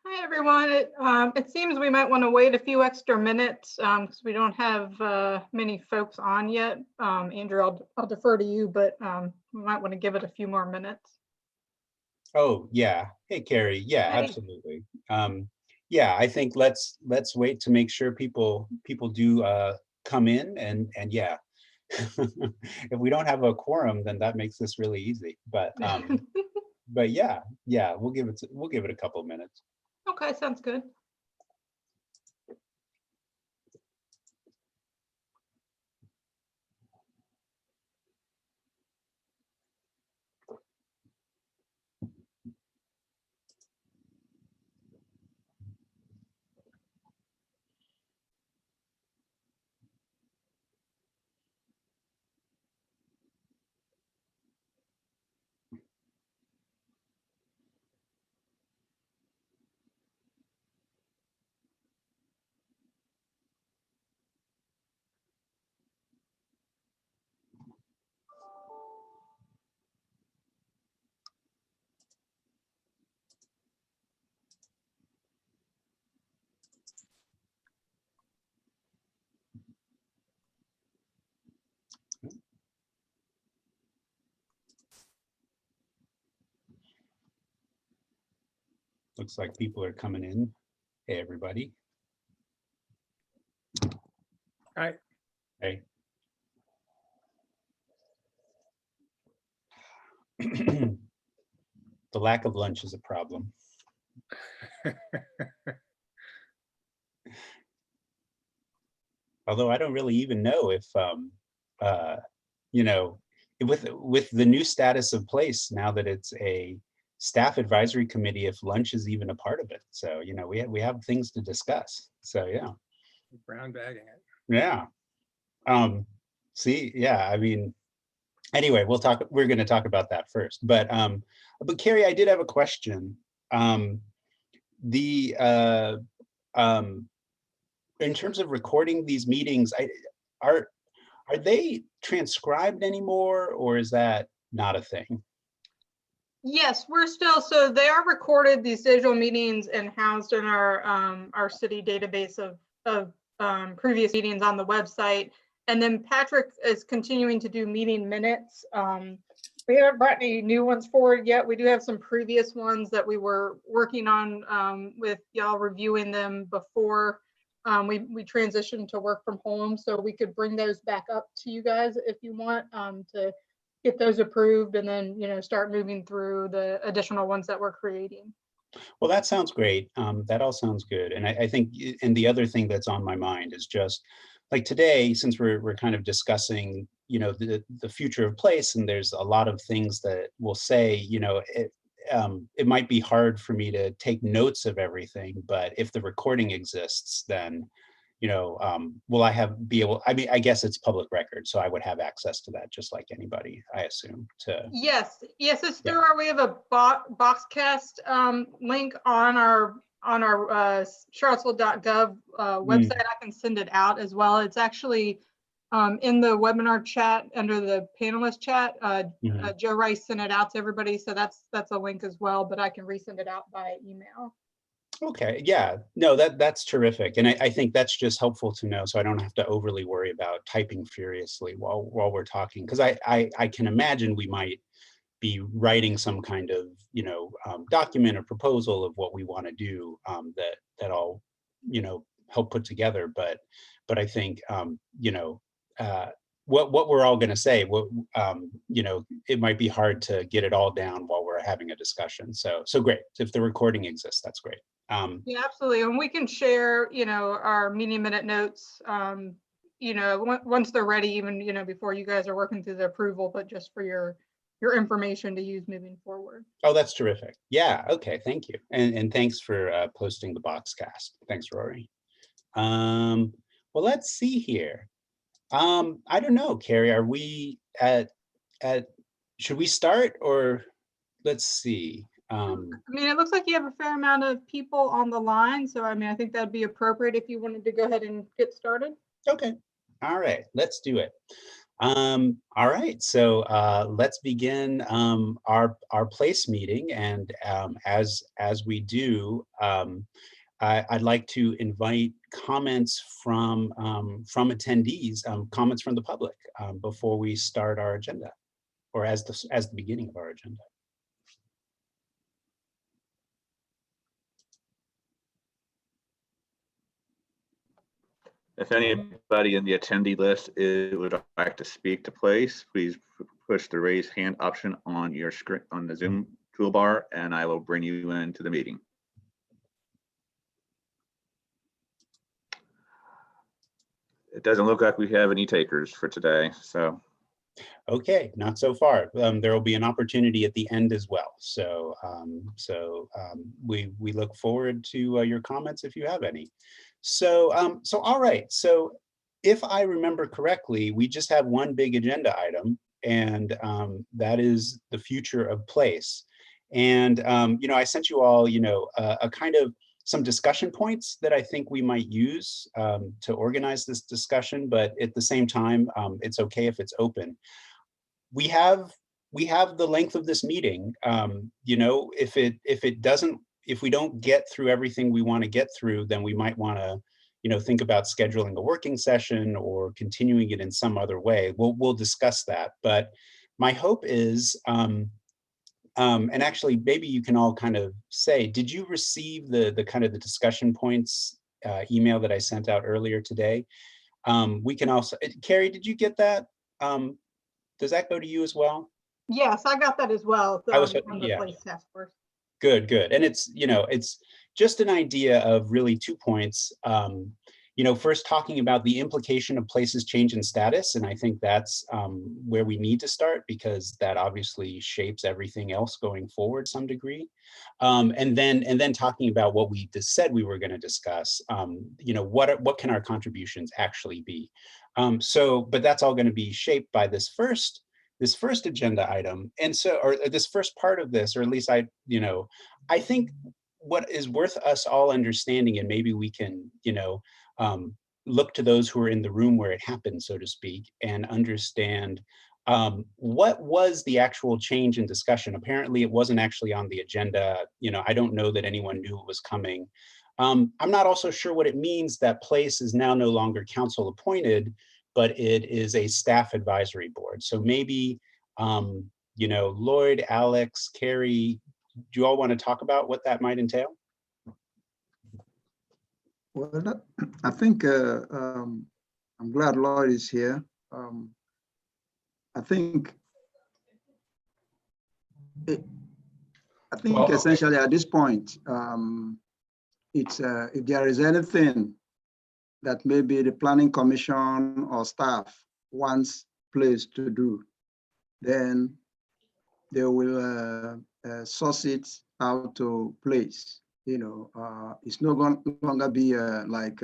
Hi, everyone. It seems we might want to wait a few extra minutes because we don't have many folks on yet. Andrew, I'll defer to you, but we might want to give it a few more minutes. Oh, yeah. Hey, Carrie. Yeah, Hey. absolutely. Yeah, I think let's wait to make sure people do come in and yeah. If we don't have a quorum, then that makes this really easy. But yeah, yeah, we'll give it a couple of minutes. Okay, sounds good. Looks like people are coming in. Hey, everybody. Hi. Hey. The lack of lunch is a problem. Although I don't really even know if uh, you know, with the new status of place now that it's a staff advisory committee, if lunch is even a part of it. So, we have things to discuss. So yeah. Brown bagging it. Yeah. See, yeah, I mean, anyway, we're going to talk about that first. But Carrie, I did have a question. The um in terms of recording these meetings, are are they transcribed anymore, or is that not a thing? Yes, we're still, so they are recorded, these digital meetings, and housed in our city database of previous meetings on the website. And then Patrick is continuing to do meeting minutes. We haven't brought any new ones forward yet. We do have some previous ones that we were working on with y'all reviewing them before we transitioned to work from home. So we could bring those back up to you guys if you want to get those approved and then, start moving through the additional ones that we're creating. Well, that sounds great. That all sounds good. And I think, and the other thing that's on my mind is just like today, since we're kind of discussing, the future of place, and there's a lot of things that we'll say, it might be hard for me to take notes of everything, but if the recording exists, then will be able, I mean, I guess it's public record, so I would have access to that just like anybody, I assume, Yes, it's yeah. through we have a Boxcast link on our Charlottesville.gov website. I can send it out as well. It's actually in the webinar chat under the panelist chat. Joe Rice sent it out to everybody, so that's a link as well, but I can resend it out by email. Okay, yeah, no, that's terrific. And I think that's just helpful to know, so I don't have to overly worry about typing furiously while we're talking. Because I can imagine we might be writing some kind of, document or proposal of what we want to do, that I'll, help put together. But I think, uh, what we're all going to say, it might be hard to get it all down while we're having a discussion. So great. If the recording exists, that's great. Yeah, absolutely. And we can share, our meeting minute notes, once they're ready, even, before you guys are working through the approval, but just for your information to use moving forward. Oh, that's terrific. Yeah, okay, thank you. And thanks for posting the Boxcast. Thanks, Rory. Well, let's see here. I don't know, Carrie, are we at should we start, or let's see. I mean, it looks like you have a fair amount of people on the line. So, I mean, I think that'd be appropriate if you wanted to go ahead and get started. Okay. All right, let's do it. All right, so let's begin our place meeting, and as we do, I'd like to invite comments from attendees, comments from the public before we start our agenda, or as the beginning of our agenda. If anybody in the attendee list would like to speak to place, please push the raise hand option on your screen on the Zoom toolbar, and I will bring you into the meeting. It doesn't look like we have any takers for today, so. Okay, not so far. There will be an opportunity at the end as well. So, we look forward to your comments if you have any. So, all right. So, if I remember correctly, we just have one big agenda item, and that is the future of place. And you know, I sent you all, you know, a kind of some discussion points that I think we might use to organize this discussion. But at the same time, it's okay if it's open. We have the length of this meeting. You know, if we don't get through everything we want to get through, then we might want to, you know, think about scheduling a working session or continuing it in some other way. We'll discuss that. But my hope is, and actually, maybe you can all kind of say, did you receive the kind of the discussion points email that I sent out earlier today? We can also, Carrie, did you get that? Does that go to you as well? Yes, I got that as well. From the yeah. Place Task Force. Good. And it's, you know, it's just an idea of really 2 points. You know, first talking about the implication of places change in status. And I think that's where we need to start, because that obviously shapes everything else going forward to some degree. And then talking about what we just said we were going to discuss. You know, what can our contributions actually be? But that's all going to be shaped by this first agenda item. And so, or this first part of this, or at least I think what is worth us all understanding, and maybe we can, you know, look to those who are in the room where it happened, so to speak, and understand what was the actual change in discussion. Apparently it wasn't actually on the agenda. You know, I don't know that anyone knew it was coming. I'm not also sure what it means that place is now no longer council appointed, but it is a staff advisory board. So maybe, you know, Lloyd, Alex, Carrie, do you all want to talk about what that might entail? Well, I think I'm glad Lloyd is here. I think essentially at this point, it's if there is anything that maybe the Planning Commission or staff wants place to do, then they will source it out to place. You know, it's no longer be like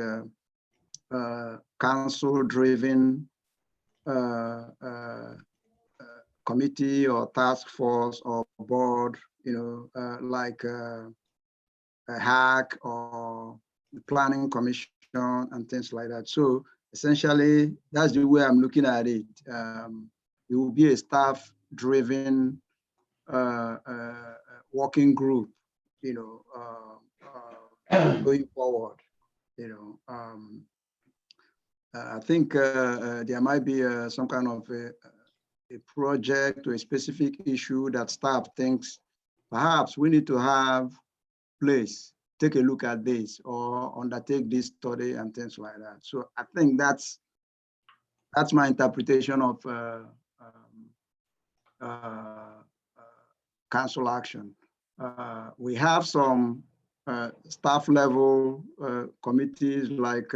council-driven committee or task force or board. You know, like a HAC or the Planning Commission and things like that. So essentially, that's the way I'm looking at it. It will be a staff-driven working group, you know, going forward. You know, I think there might be some kind of a project or a specific issue that staff thinks perhaps we need to have place, take a look at this or undertake this study and things like that. So I think that's my interpretation of council action. We have some staff level committees like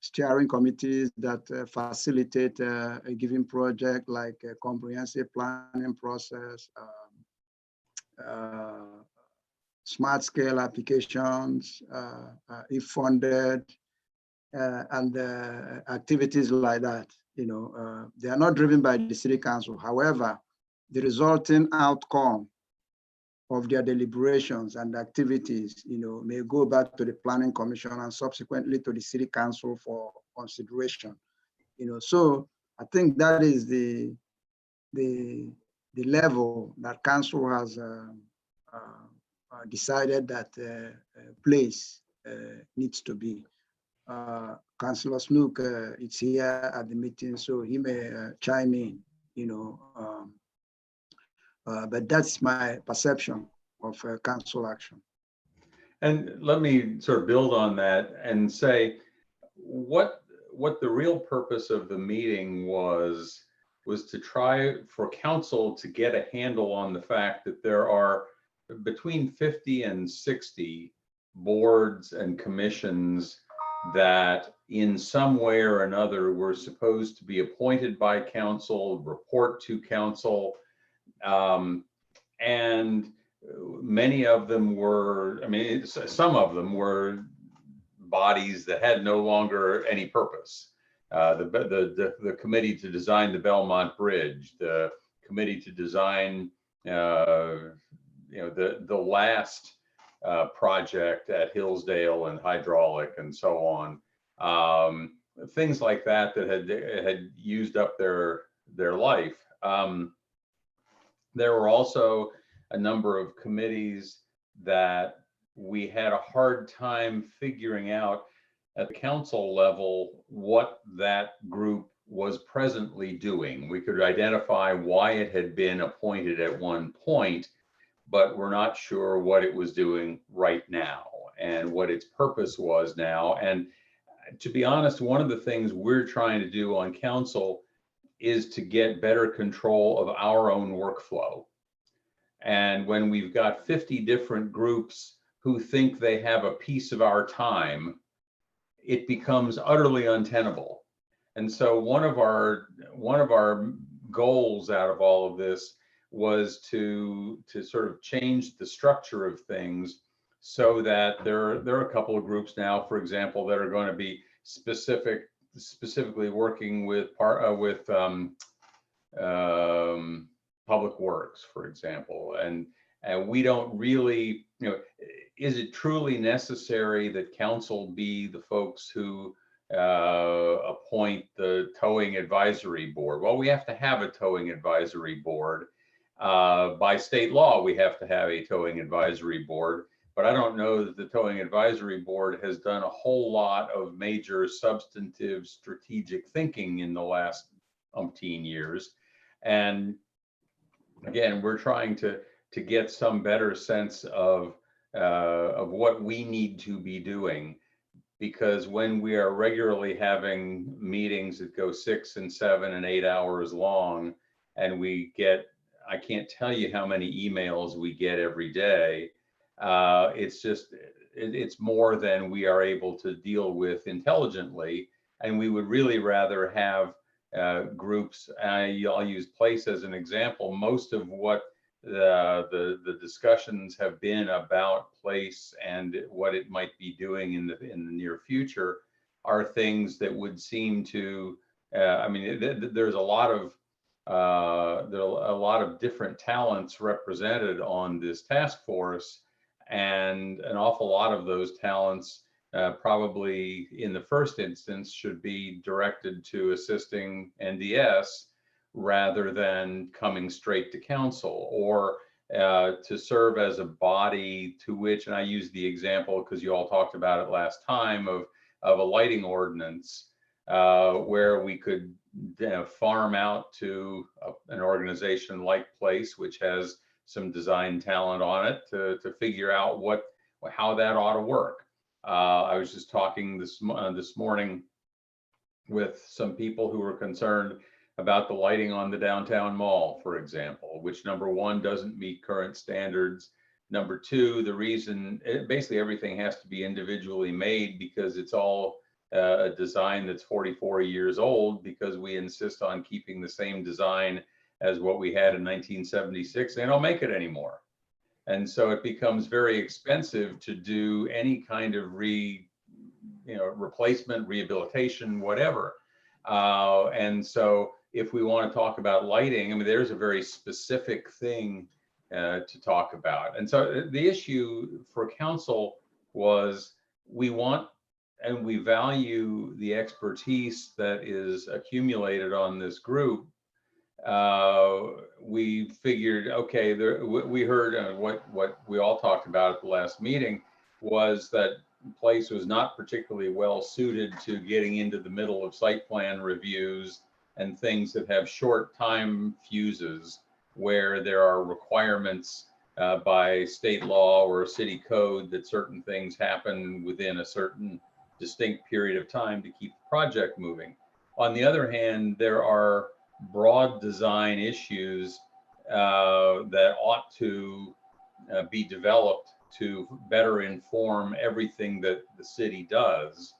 steering committees that facilitate a given project, like a comprehensive planning process, smart scale applications, if funded, and activities like that. You know, they are not driven by the city council. However, the resulting outcome of their deliberations and activities, you know, may go back to the Planning Commission and subsequently to the City Council for consideration. So I think that is the level that council has decided that place needs to be. Councillor Snook is here at the meeting, so he may chime in, but that's my perception of council action. And let me sort of build on that and say what the real purpose of the meeting was to try for council to get a handle on the fact that there are between 50 and 60 boards and commissions that in some way or another were supposed to be appointed by council, report to council, and many of them were, some of them were bodies that had no longer any purpose. The committee to design the Belmont Bridge, the committee to design, the last project at Hillsdale and hydraulic and so on. Things like that had used up their life. There were also a number of committees that we had a hard time figuring out at the council level what that group was presently doing. We could identify why it had been appointed at one point, but we're not sure what it was doing right now and what its purpose was now. And to be honest, one of the things we're trying to do on council is to get better control of our own workflow. And when we've got 50 different groups who think they have a piece of our time, it becomes utterly untenable. And so one of our goals out of all of this was to sort of change the structure of things so that there are a couple of groups now, for example, that are going to be specifically working with public works, for example, and we don't really, is it truly necessary that council be the folks who appoint the towing advisory board? Well, we have to have a towing advisory board. By state law, we have to have a towing advisory board, but I don't know that the towing advisory board has done a whole lot of major substantive strategic thinking in the last umpteen years. And again, we're trying to get some better sense of what we need to be doing, because when we are regularly having meetings that go 6 and 7 and 8 hours long, and we get, I can't tell you how many emails we get every day. It's more than we are able to deal with intelligently. And we would really rather have groups. I'll use Place as an example. Most of what the discussions have been about Place and what it might be doing in the near future are things that would seem to, there's a lot of different talents represented on this task force, and an awful lot of those talents probably in the first instance should be directed to assisting NDS rather than coming straight to council, or to serve as a body to which, and I use the example because you all talked about it last time, of a lighting ordinance where we could farm out to an organization like Place, which has some design talent on it, to figure out how that ought to work. I was just talking this morning with some people who were concerned about the lighting on the downtown mall, for example, which number one, doesn't meet current standards. Number two, the reason, basically everything has to be individually made because it's all a design that's 44 years old, because we insist on keeping the same design as what we had in 1976. They don't make it anymore. And so it becomes very expensive to do any kind of replacement, rehabilitation, whatever. And so if we want to talk about lighting, there's a very specific thing to talk about. And so the issue for council was, we want we value the expertise that is accumulated on this group, we figured, okay, we heard what we all talked about at the last meeting was that place was not particularly well suited to getting into the middle of site plan reviews and things that have short time fuses where there are requirements by state law or city code that certain things happen within a certain distinct period of time to keep the project moving. On the other hand, there are broad design issues that ought to be developed to better inform everything that the city does.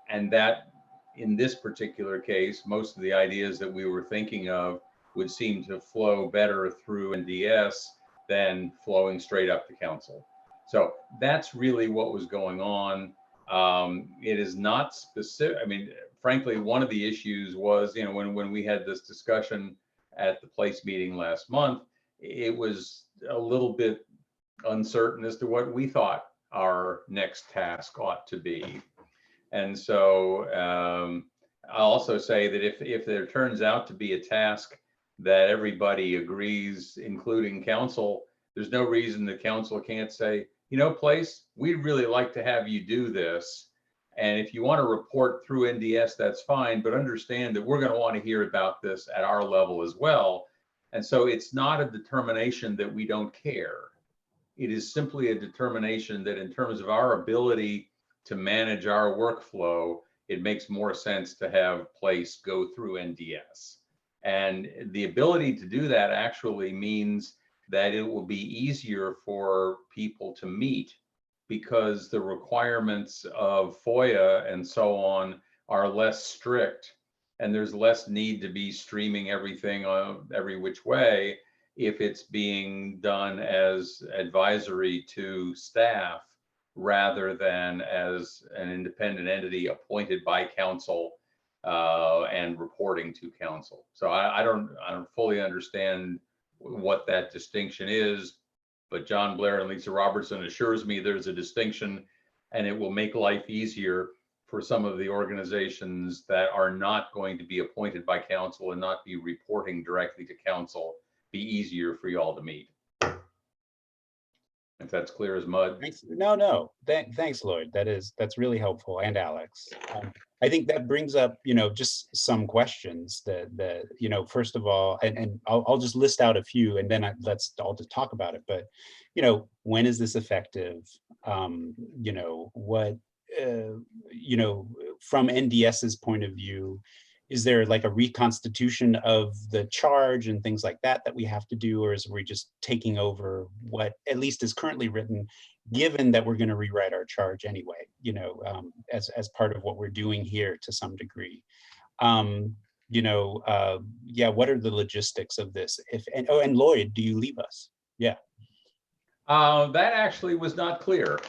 And that in this particular case, most of the ideas that we were thinking of would seem to flow better through NDS than flowing straight up to council. So that's really what was going on. It is not specific. I mean, frankly, one of the issues was, you know, when we had this discussion at the place meeting last month, it was a little bit uncertain as to what we thought our next task ought to be. And so I'll also say that if there turns out to be a task that everybody agrees, including council, there's no reason the council can't say, you know, place, we'd really like to have you do this. And if you want to report through NDS, that's fine, but understand that we're going to want to hear about this at our level as well. And so it's not a determination that we don't care. It is simply a determination that in terms of our ability to manage our workflow, it makes more sense to have place go through NDS. And the ability to do that actually means that it will be easier for people to meet because the requirements of FOIA and so on are less strict, and there's less need to be streaming everything every which way if it's being done as advisory to staff rather than as an independent entity appointed by council and reporting to council. So I don't fully understand what that distinction is, but John Blair and Lisa Robertson assures me there's a distinction, and it will make life easier for some of the organizations that are not going to be appointed by council and not be reporting directly to council, be easier for y'all to meet. If that's clear as mud. Thanks. No. Thanks, Lloyd. That's really helpful, and Alex. I think that brings up, you know, just some questions that you know, first of all, and I'll just list out a few, and then let's all just talk about it. But, you know, when is this effective? You know, what, you know, from NDS's point of view, is there like a reconstitution of the charge and things like that we have to do, or is we just taking over what at least is currently written, given that we're going to rewrite our charge anyway, you know, as part of what we're doing here to some degree. You know, yeah, what are the logistics of this? And Lloyd, do you leave us? Yeah. That actually was not clear.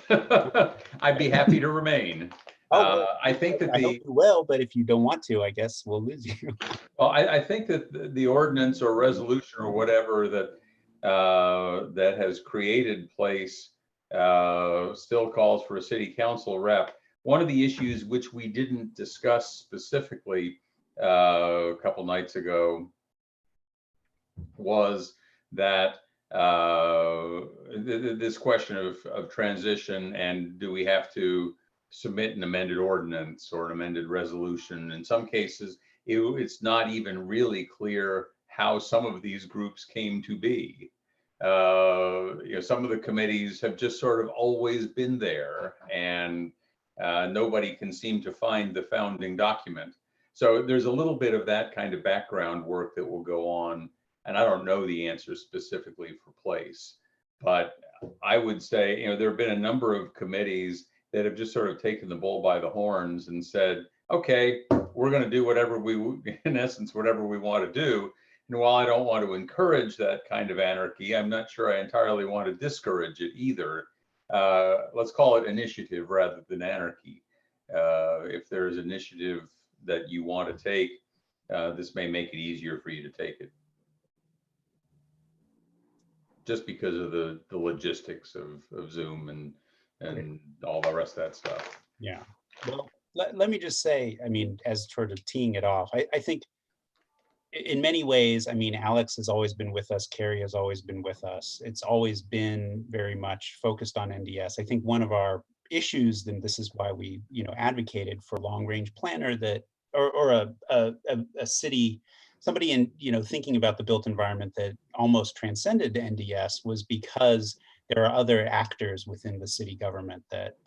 I'd be happy to remain. I think that I hope you will, but if you don't want to, I guess we'll lose you. Well, I think that the ordinance or resolution or whatever that that has created place still calls for a city council rep. One of the issues which we didn't discuss specifically a couple nights ago was that this question of transition, and do we have to submit an amended ordinance or an amended resolution. In some cases, it's not even really clear how some of these groups came to be. You know, some of the committees have just sort of always been there, and nobody can seem to find the founding document. So there's a little bit of that kind of background work that will go on, and I don't know the answer specifically for place, but I would say, you know, there have been a number of committees that have just sort of taken the bull by the horns and said, okay, we're going to do whatever we, in essence, whatever we want to do. And while I don't want to encourage that kind of anarchy, I'm not sure I entirely want to discourage it either. Let's call it initiative rather than anarchy. If there's initiative that you want to take, this may make it easier for you to take it. Just because of the logistics of Zoom and all the rest of that stuff. Yeah. Well, let me just say, I mean, as sort of teeing it off, I think in many ways, I mean, Alex has always been with us, Carrie has always been with us. It's always been very much focused on NDS. I think one of our issues, and this is why we, advocated for long-range planner that, or a city, somebody in, thinking about the built environment that almost transcended NDS was because there are other actors within the city government that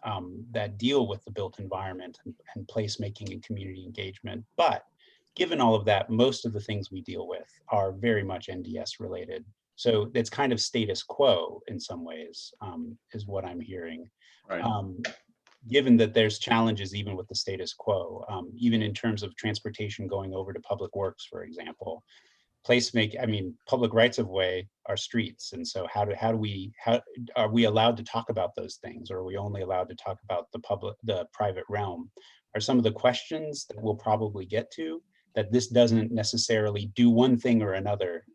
that deal with the built environment and placemaking and community engagement. But given all of that, most of the things we deal with are very much NDS related. So it's kind of status quo in some ways, is what I'm hearing. Right. Given that there's challenges even with the status quo, even in terms of transportation going over to public works, for example. I mean, public rights of way are streets. And so how are we allowed to talk about those things? Or are we only allowed to talk about the private realm? Are some of the questions that we'll probably get to that this doesn't necessarily do one thing or another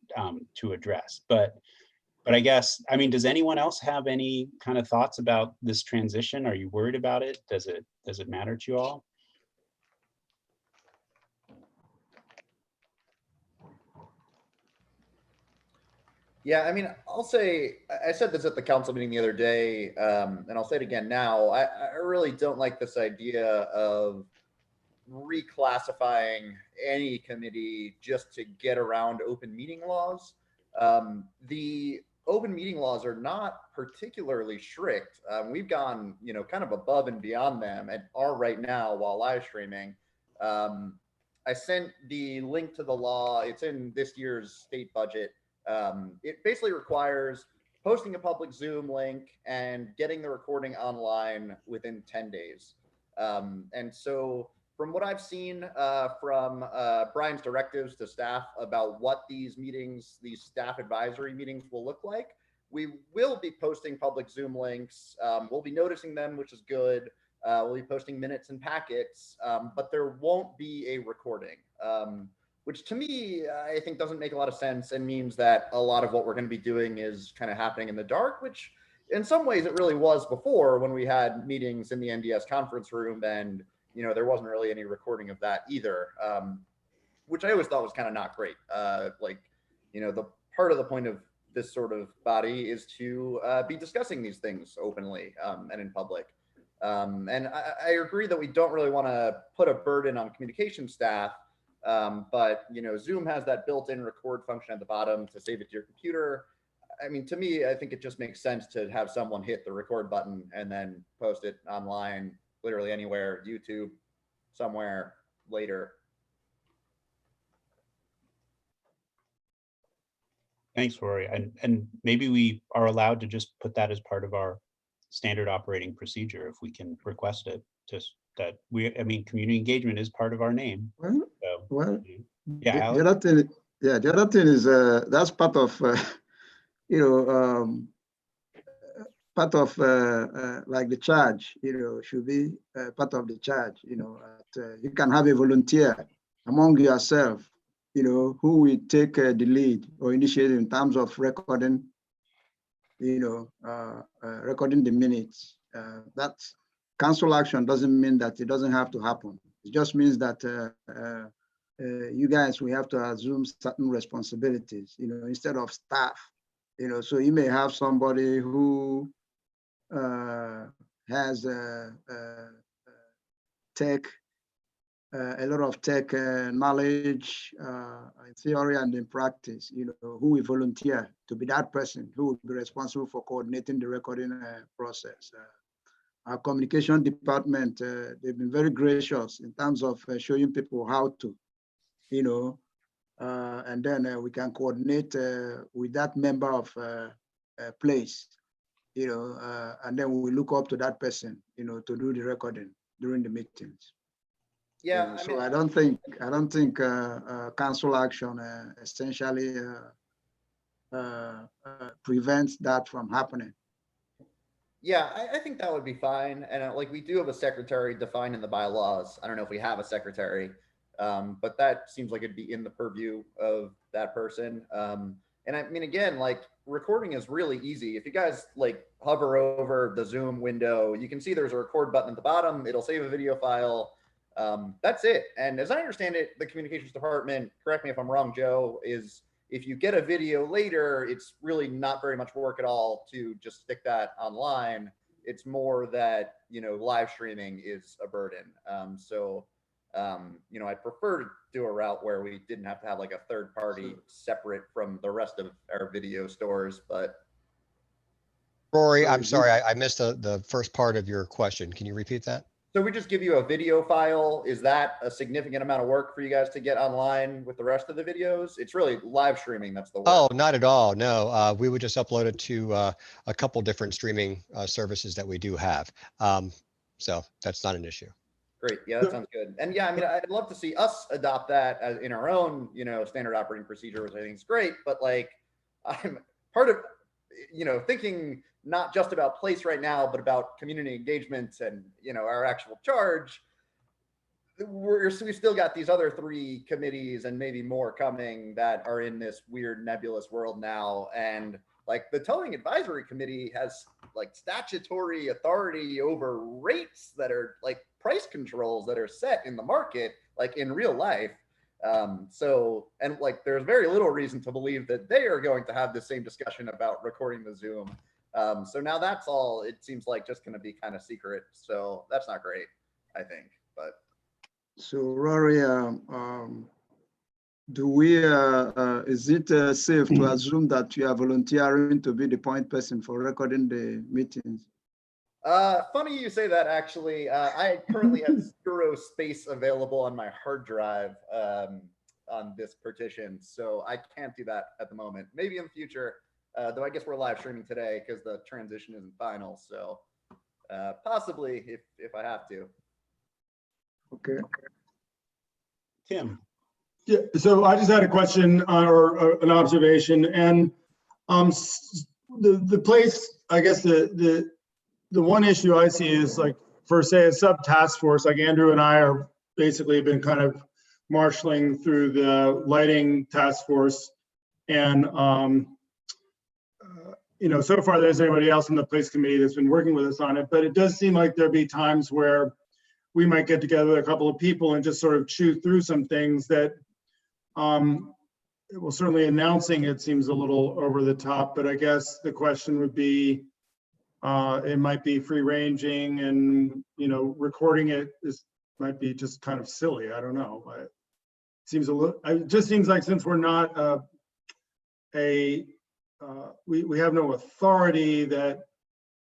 to address. But I guess, I mean, does anyone else have any kind of thoughts about this transition? Are you worried about it? Does it matter to you all? Yeah, I mean, I'll say, I said this at the council meeting the other day, and I'll say it again now. I really don't like this idea of reclassifying any committee just to get around open meeting laws. The open meeting laws are not particularly strict. We've gone, kind of above and beyond them and are right now while live streaming. I sent the link to the law. It's in this year's state budget. It basically requires posting a public Zoom link and getting the recording online within 10 days. And so from what I've seen from Brian's directives to staff about what these meetings, these staff advisory meetings will look like, we will be posting public Zoom links. We'll be noticing them, which is good. We'll be posting minutes and packets, but there won't be a recording, which to me, I think doesn't make a lot of sense and means that a lot of what we're going to be doing is kind of happening in the dark, which in some ways it really was before when we had meetings in the NDS conference room, and there wasn't really any recording of that either, which I always thought was kind of not great. The part of the point of this sort of body is to be discussing these things openly and in public. And I agree that we don't really want to put a burden on communication staff, but Zoom has that built-in record function at the bottom to save it to your computer. I mean, to me, I think it just makes sense to have someone hit the record button and then post it online, literally anywhere, YouTube, somewhere later. Thanks, Rory. And maybe we are allowed to just put that as part of our standard operating procedure if we can request it. Just that I mean, community engagement is part of our name. Well, Yeah, the other thing, the other thing is that's part of part of like the charge. Should be part of the charge. You can have a volunteer among yourself. Who will take the lead or initiative in terms of recording. Recording the minutes. That council action doesn't mean that it doesn't have to happen. It just means that you guys, we have to assume certain responsibilities, instead of staff, so you may have somebody who has a lot of tech knowledge in theory and in practice, who will volunteer to be that person who will be responsible for coordinating the recording process. Our communication department, they've been very gracious in terms of showing people how to, and then we can coordinate with that member of place, and then we look up to that person, to do the recording during the meetings. Yeah. So I don't think council action essentially prevents that from happening. Yeah, I think that would be fine. And we do have a secretary defined in the bylaws. I don't know if we have a secretary, but that seems like it'd be in the purview of that person. And I mean, again, like recording is really easy. If you guys like hover over the Zoom window, you can see there's a record button at the bottom. It'll save a video file. That's it. And as I understand it, the communications department, correct me if I'm wrong, Joe, is if you get a video later, it's really not very much work at all to just stick that online. It's more that, you know, live streaming is a burden. You know, I prefer to do a route where we didn't have to have like a third party separate from the rest of our video stores, but. Rory, I'm sorry, I missed the first part of your question. Can you repeat that? So we just give you a video file. Is that a significant amount of work for you guys to get online with the rest of the videos? It's really live streaming. That's the work. Oh, not at all. No, we would just upload it to a couple different streaming services that we do have. So that's not an issue. Great. Yeah, that sounds good. And yeah, I mean, I'd love to see us adopt that as in our own, you know, standard operating procedure, which I think is great. But like, I'm part of, you know, thinking not just about place right now, but about community engagement and, you know, our actual charge. We still got these other 3 committees and maybe more coming that are in this weird nebulous world now. And like the towing advisory committee has like statutory authority over rates that are like price controls that are set in the market, like in real life. And like, there's very little reason to believe that they are going to have the same discussion about recording the Zoom. So now that's all, it seems like just going to be kind of secret. So that's not great, I think, but. So Rory, do we, is it safe to assume that you are volunteering to be the point person for recording the meetings? Funny you say that, actually. I currently have 0 space available on my hard drive on this partition, so I can't do that at the moment. Maybe in the future, though I guess we're live streaming today because the transition isn't final, so possibly if I have to. Okay. Tim. Yeah, so I just had a question or an observation, and the place, I guess the one issue I see is like, for say a sub task force, like Andrew and I are basically been kind of marshaling through the lighting task force, and you know, so far there's anybody else in the place committee that's been working with us on it, but it does seem like there'll be times where we might get together with a couple of people and just sort of chew through some things that well, certainly announcing it seems a little over the top, but I guess the question would be, it might be free ranging, and, you know, recording it might be just kind of silly. I don't know, but it seems a little, it just seems like since we're not we have no authority that,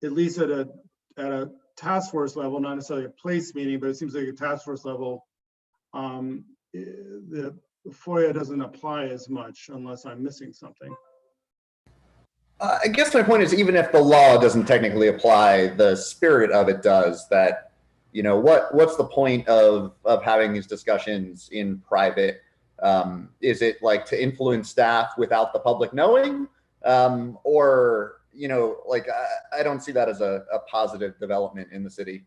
at least at a task force level, not necessarily a place meeting, but it seems like a task force level, the FOIA doesn't apply as much unless I'm missing something. I guess my point is, even if the law doesn't technically apply, the spirit of it does. That, you know, what's the point of having these discussions in private? Is it like to influence staff without the public knowing? Or, you know, like I don't see that as a positive development in the city.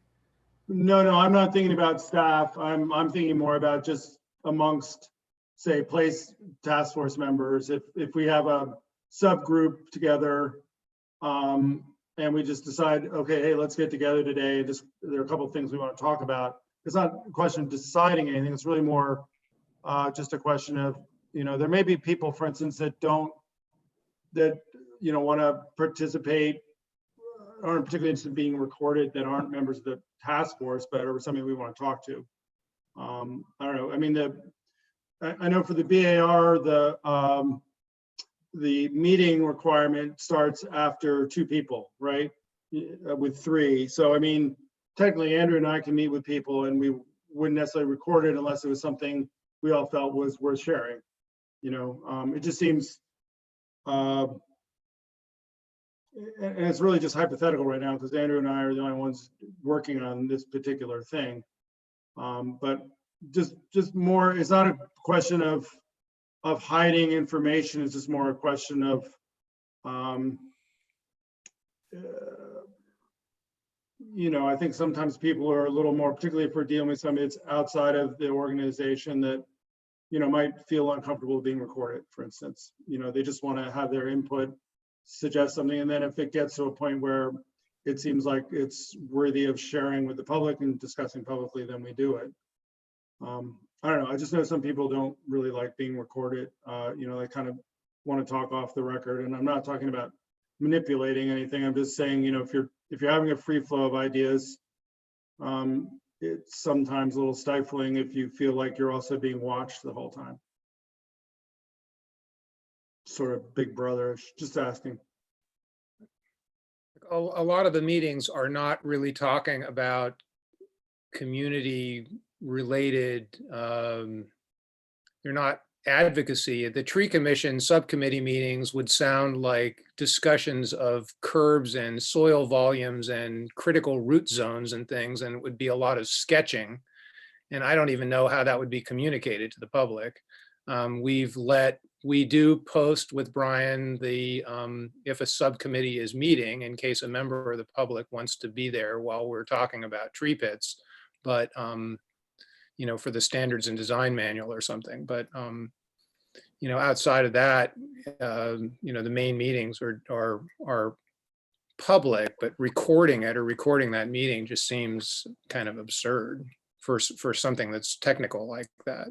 No, I'm not thinking about staff. I'm thinking more about just amongst, say, place task force members. If we have a subgroup together, and we just decide, okay, hey, let's get together today. Just, there are a couple of things we want to talk about. It's not a question of deciding anything. It's really more just a question of, you know, there may be people, for instance, that you know, want to participate, aren't particularly interested in being recorded, that aren't members of the task force, but are something we want to talk to. I don't know. I mean, I know for the BAR, the meeting requirement starts after 2 people, right? With 3. So, I mean, technically Andrew and I can meet with people and we wouldn't necessarily record it unless it was something we all felt was worth sharing. You know, it just seems, and it's really just hypothetical right now because Andrew and I are the only ones working on this particular thing. But just more, it's not a question of hiding information. It's just more a question of, you know, I think sometimes people are a little more, particularly if we're dealing with somebody that's outside of the organization, that, might feel uncomfortable being recorded, for instance. They just want to have their input, suggest something, and then if it gets to a point where it seems like it's worthy of sharing with the public and discussing publicly, then we do it. I don't know. I just know some people don't really like being recorded. They kind of want to talk off the record, and I'm not talking about manipulating anything. I'm just saying, if you're having a free flow of ideas, it's sometimes a little stifling if you feel like you're also being watched the whole time. Sort of Big Brother-ish, just asking. A lot of the meetings are not really talking about community related, they're not advocacy. The tree commission subcommittee meetings would sound like discussions of curbs and soil volumes and critical root zones and things, and it would be a lot of sketching. And I don't even know how that would be communicated to the public. We do post with Brian if a subcommittee is meeting in case a member of the public wants to be there while we're talking about tree pits, but for the standards and design manual or something. But outside of that, the main meetings are public, but recording that meeting just seems kind of absurd for something that's technical like that.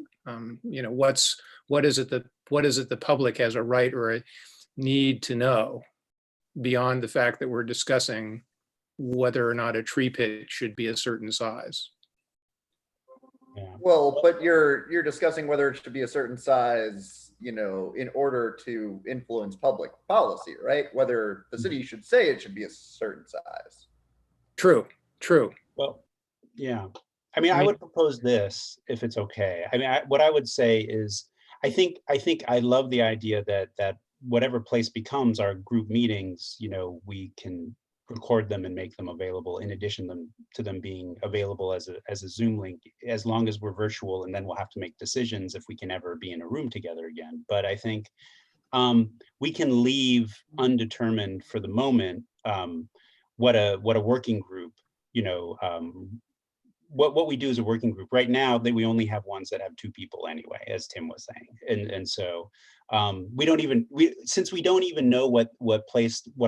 What is it the public has a right or a need to know beyond the fact that we're discussing whether or not a tree pit should be a certain size? Yeah. Well, but you're discussing whether it should be a certain size, in order to influence public policy, right? Whether the city should say it should be a certain size. True. Well, yeah. I would propose this, if it's okay. What I would say is, I think I love the idea that whatever place becomes our group meetings, we can record them and make them available in addition to them being available as a Zoom link, as long as we're virtual, and then we'll have to make decisions if we can ever be in a room together again. But I think we can leave undetermined for the moment what a working group, what we do as a working group. Right now, we only have ones that have 2 people anyway, as Tim was saying. And so since we don't even know what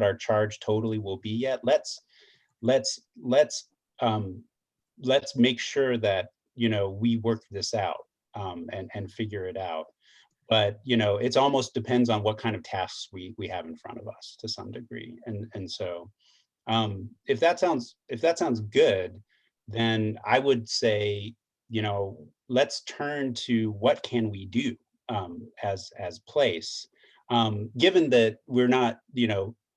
our charge totally will be yet, let's make sure that, we work this out and figure it out. But, it almost depends on what kind of tasks we have in front of us to some degree. And so if that sounds good, then I would say, let's turn to what can we do as place, given that we're not,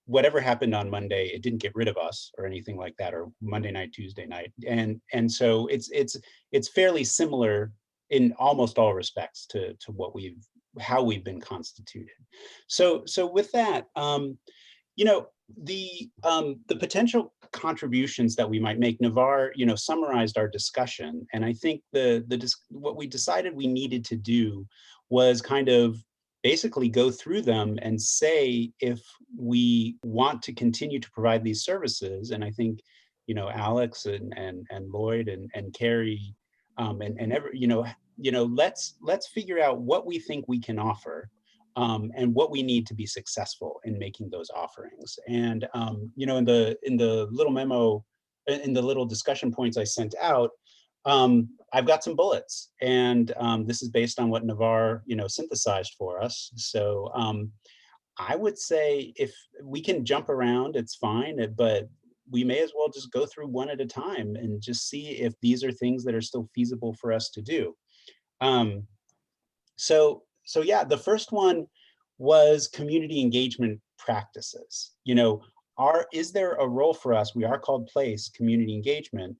whatever happened on Monday, it didn't get rid of us or anything like that, or Monday night, Tuesday night, and so it's fairly similar in almost all respects to how we've been constituted. So with that, the potential contributions that we might make, Navar, summarized our discussion, and I think what we decided we needed to do was kind of basically go through them and say if we want to continue to provide these services. And I think, Alex and Lloyd and Carrie let's figure out what we think we can offer. And what we need to be successful in making those offerings. And in the little memo, in the little discussion points I sent out, I've got some bullets, and this is based on what Navar synthesized for us. So I would say if we can jump around, it's fine, but we may as well just go through one at a time and just see if these are things that are still feasible for us to do. So yeah, the first one was community engagement practices. Is there a role for us? We are called Place Community Engagement.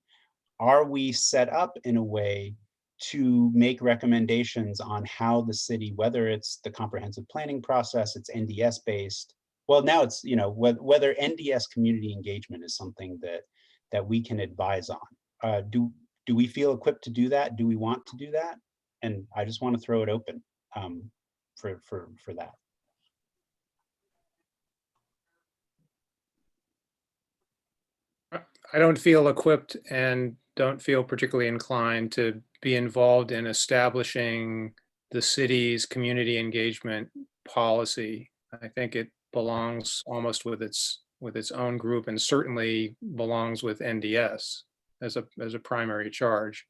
Are we set up in a way to make recommendations on how the city, whether it's the comprehensive planning process, it's NDS based. Well, now it's, whether NDS community engagement is something that we can advise on. Do we feel equipped to do that? Do we want to do that? And I just want to throw it open for that. I don't feel equipped and don't feel particularly inclined to be involved in establishing the city's community engagement policy. I think it belongs almost with its own group, and certainly belongs with NDS as a primary charge.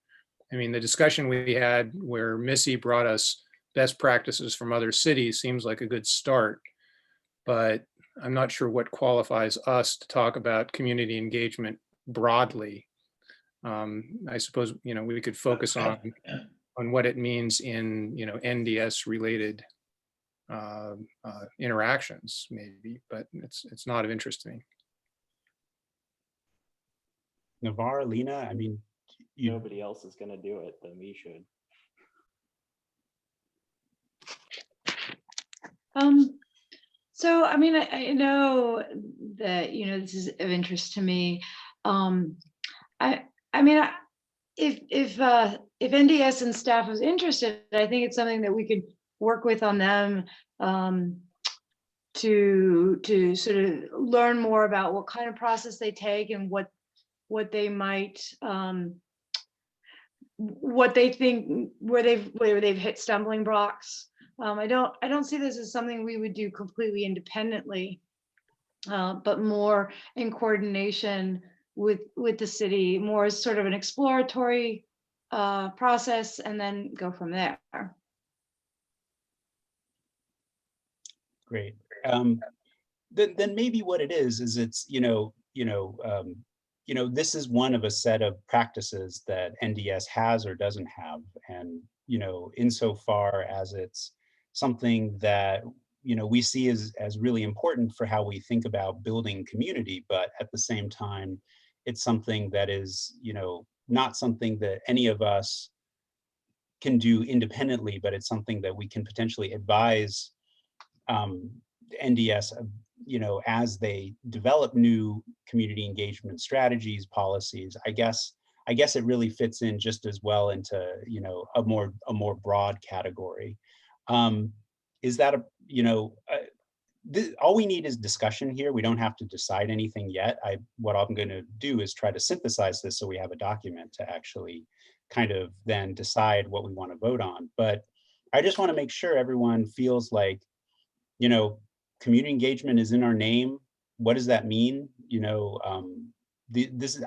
I mean, the discussion we had where Missy brought us best practices from other cities seems like a good start, but I'm not sure what qualifies us to talk about community engagement broadly. I suppose, we could focus on what it means in, NDS related interactions maybe, but it's not of interest to me. Navarre, Lena, I mean, Nobody else is going to do it, then we should. So, I mean, I know that, this is of interest to me. I mean, if NDS and staff was interested, I think it's something that we could work with on them to sort of learn more about what kind of process they take and what they might, what they think, where they've hit stumbling blocks. I don't see this as something we would do completely independently, but more in coordination with the city, more as sort of an exploratory process, and then go from there. great. Then maybe what it is it's, this is one of a set of practices that NDS has or doesn't have. And, insofar as it's something that, we see as really important for how we think about building community, but at the same time, it's something that is, not something that any of us can do independently, but it's something that we can potentially advise NDS, as they develop new community engagement strategies, policies. I guess it really fits in just as well into, a more broad category. Is that all we need is discussion here. We don't have to decide anything yet. What I'm going to do is try to synthesize this so we have a document to actually kind of then decide what we want to vote on. But I just want to make sure everyone feels like, community engagement is in our name. What does that mean?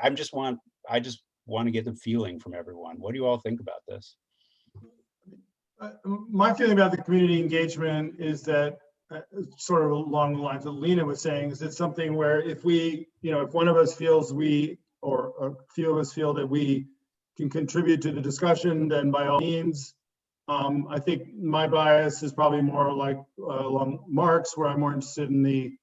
I just want to get the feeling from everyone. What do you all think about this? My feeling about the community engagement is that sort of along the lines that Lena was saying, is it's something where if we, if one of us feels or a few of us feel that we can contribute to the discussion, then by all means. I think my bias is probably more like along Mark's, where I'm more interested in the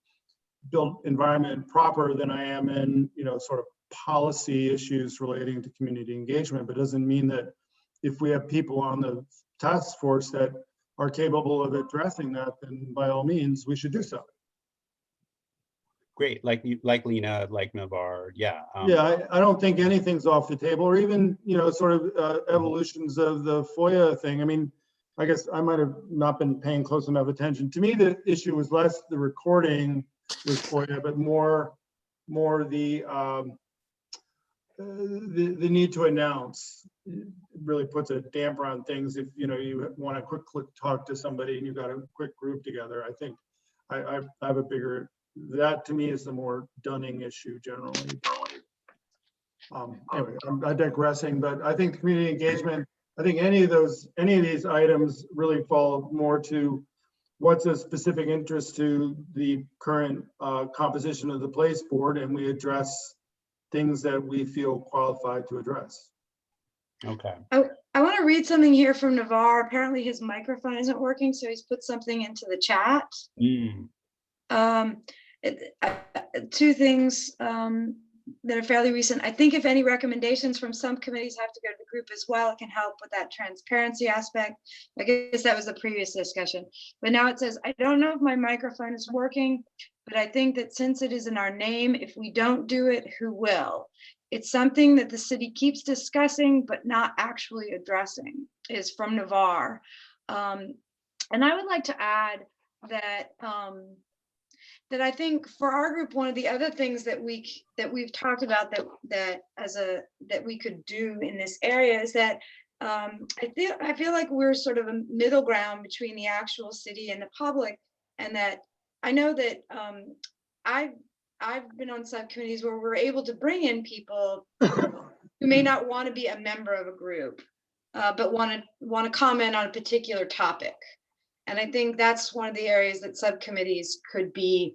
built environment proper than I am in, sort of policy issues relating to community engagement. But it doesn't mean that if we have people on the task force that are capable of addressing that, then by all means, we should do so. Great, like Lena, like Navarre, yeah. Yeah, I don't think anything's off the table, or even, sort of evolutions of the FOIA thing. I mean, I guess I might have not been paying close enough attention. To me, the issue was less the recording with FOIA, but more the need to announce. It really puts a damper on things if you want to quick talk to somebody and you've got a quick group together. I think I have a bigger, that to me is the more Dunning issue generally. Anyway, I'm digressing, but I think community engagement, I think any of these items really fall more to what's a specific interest to the current composition of the place board, and we address things that we feel qualified to address. Okay. I want to read something here from Navarre. Apparently his microphone isn't working, so he's put something into the chat. Two things that are fairly recent. I think if any recommendations from some committees have to go to the group as well, it can help with that transparency aspect. I guess that was the previous discussion. But now it says, I don't know if my microphone is working, but I think that since it is in our name, if we don't do it, who will? It's something that the city keeps discussing, but not actually addressing, is from Navarre. And I would like to add that that I think for our group, one of the other things that we've talked about that we could do in this area is that I feel like we're sort of a middle ground between the actual city and the public, and that I know that I've been on subcommittees where we're able to bring in people who may not want to be a member of a group, but want to comment on a particular topic. And I think that's one of the areas that subcommittees could be,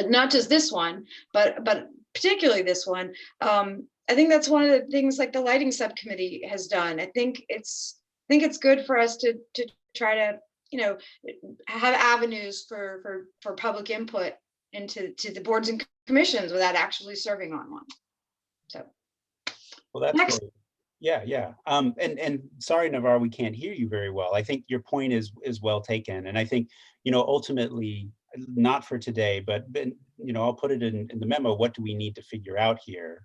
not just this one, but particularly this one. I think that's one of the things like the lighting subcommittee has done. I think it's good for us to try to, you know, have avenues for public input into the boards and commissions without actually serving on one. So. Well, that's Next. great. Yeah. And sorry, Navarre, we can't hear you very well. I think your point is well taken. And I think, you know, ultimately, not for today, but you know, I'll put it in the memo. What do we need to figure out here?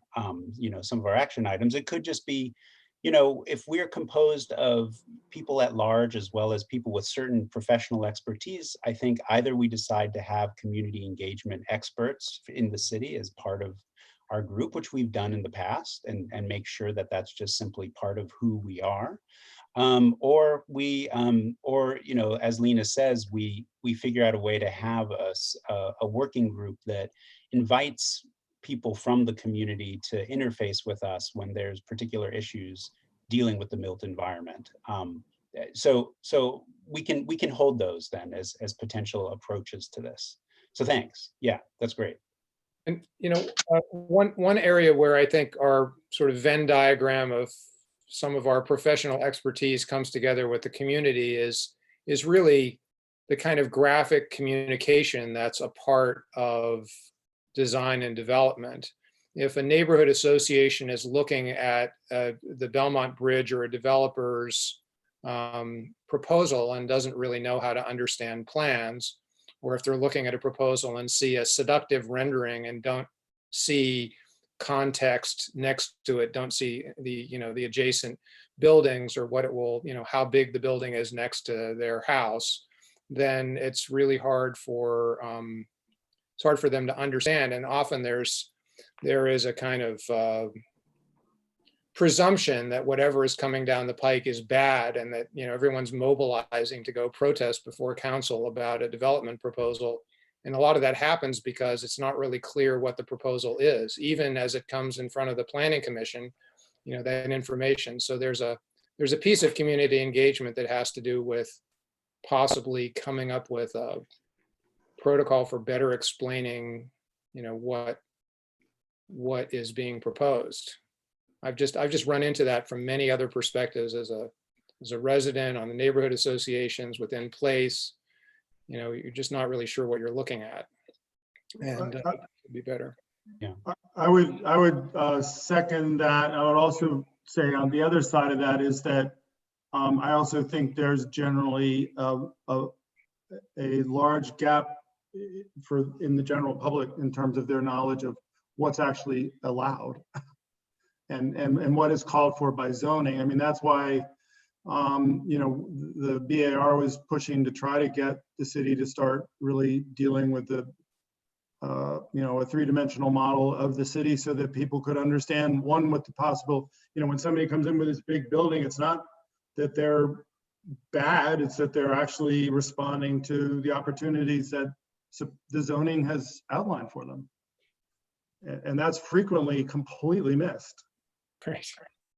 You know, some of our action items. It could just be, you know, if we're composed of people at large as well as people with certain professional expertise, I think either we decide to have community engagement experts in the city as part of our group, which we've done in the past, and make sure that that's just simply part of who we are. Or we, or, you know, as Lena says, we figure out a way to have a working group that invites people from the community to interface with us when there's particular issues dealing with the built environment. So we can hold those then as potential approaches to this. So thanks. Yeah, that's great. And, you know, one area where I think our sort of Venn diagram of some of our professional expertise comes together with the community is really the kind of graphic communication that's a part of design and development. If a neighborhood association is looking at the Belmont Bridge or a developer's proposal and doesn't really know how to understand plans, or if they're looking at a proposal and see a seductive rendering and don't see context next to it, don't see the, you know, the adjacent buildings or what it will, you know, how big the building is next to their house, then it's really hard for them to understand. And often there is a kind of presumption that whatever is coming down the pike is bad, and that, you know, everyone's mobilizing to go protest before council about a development proposal. And a lot of that happens because it's not really clear what the proposal is, even as it comes in front of the planning commission, you know, that information. So there's a piece of community engagement that has to do with possibly coming up with a protocol for better explaining, you know, what is being proposed. I've just run into that from many other perspectives as a resident, on the neighborhood associations, within place. You know, you're just not really sure what you're looking at, and it'd be better. Yeah, I would second that. I would also say on the other side of that is that I also think there's generally a large gap in the general public in terms of their knowledge of what's actually allowed and what is called for by zoning. I mean, that's why you know, the BAR was pushing to try to get the city to start really dealing with the you know, a three-dimensional model of the city, so that people could understand, one, what the possible, you know, when somebody comes in with this big building, it's not that they're bad, it's that they're actually responding to the opportunities that the zoning has outlined for them. And that's frequently completely missed.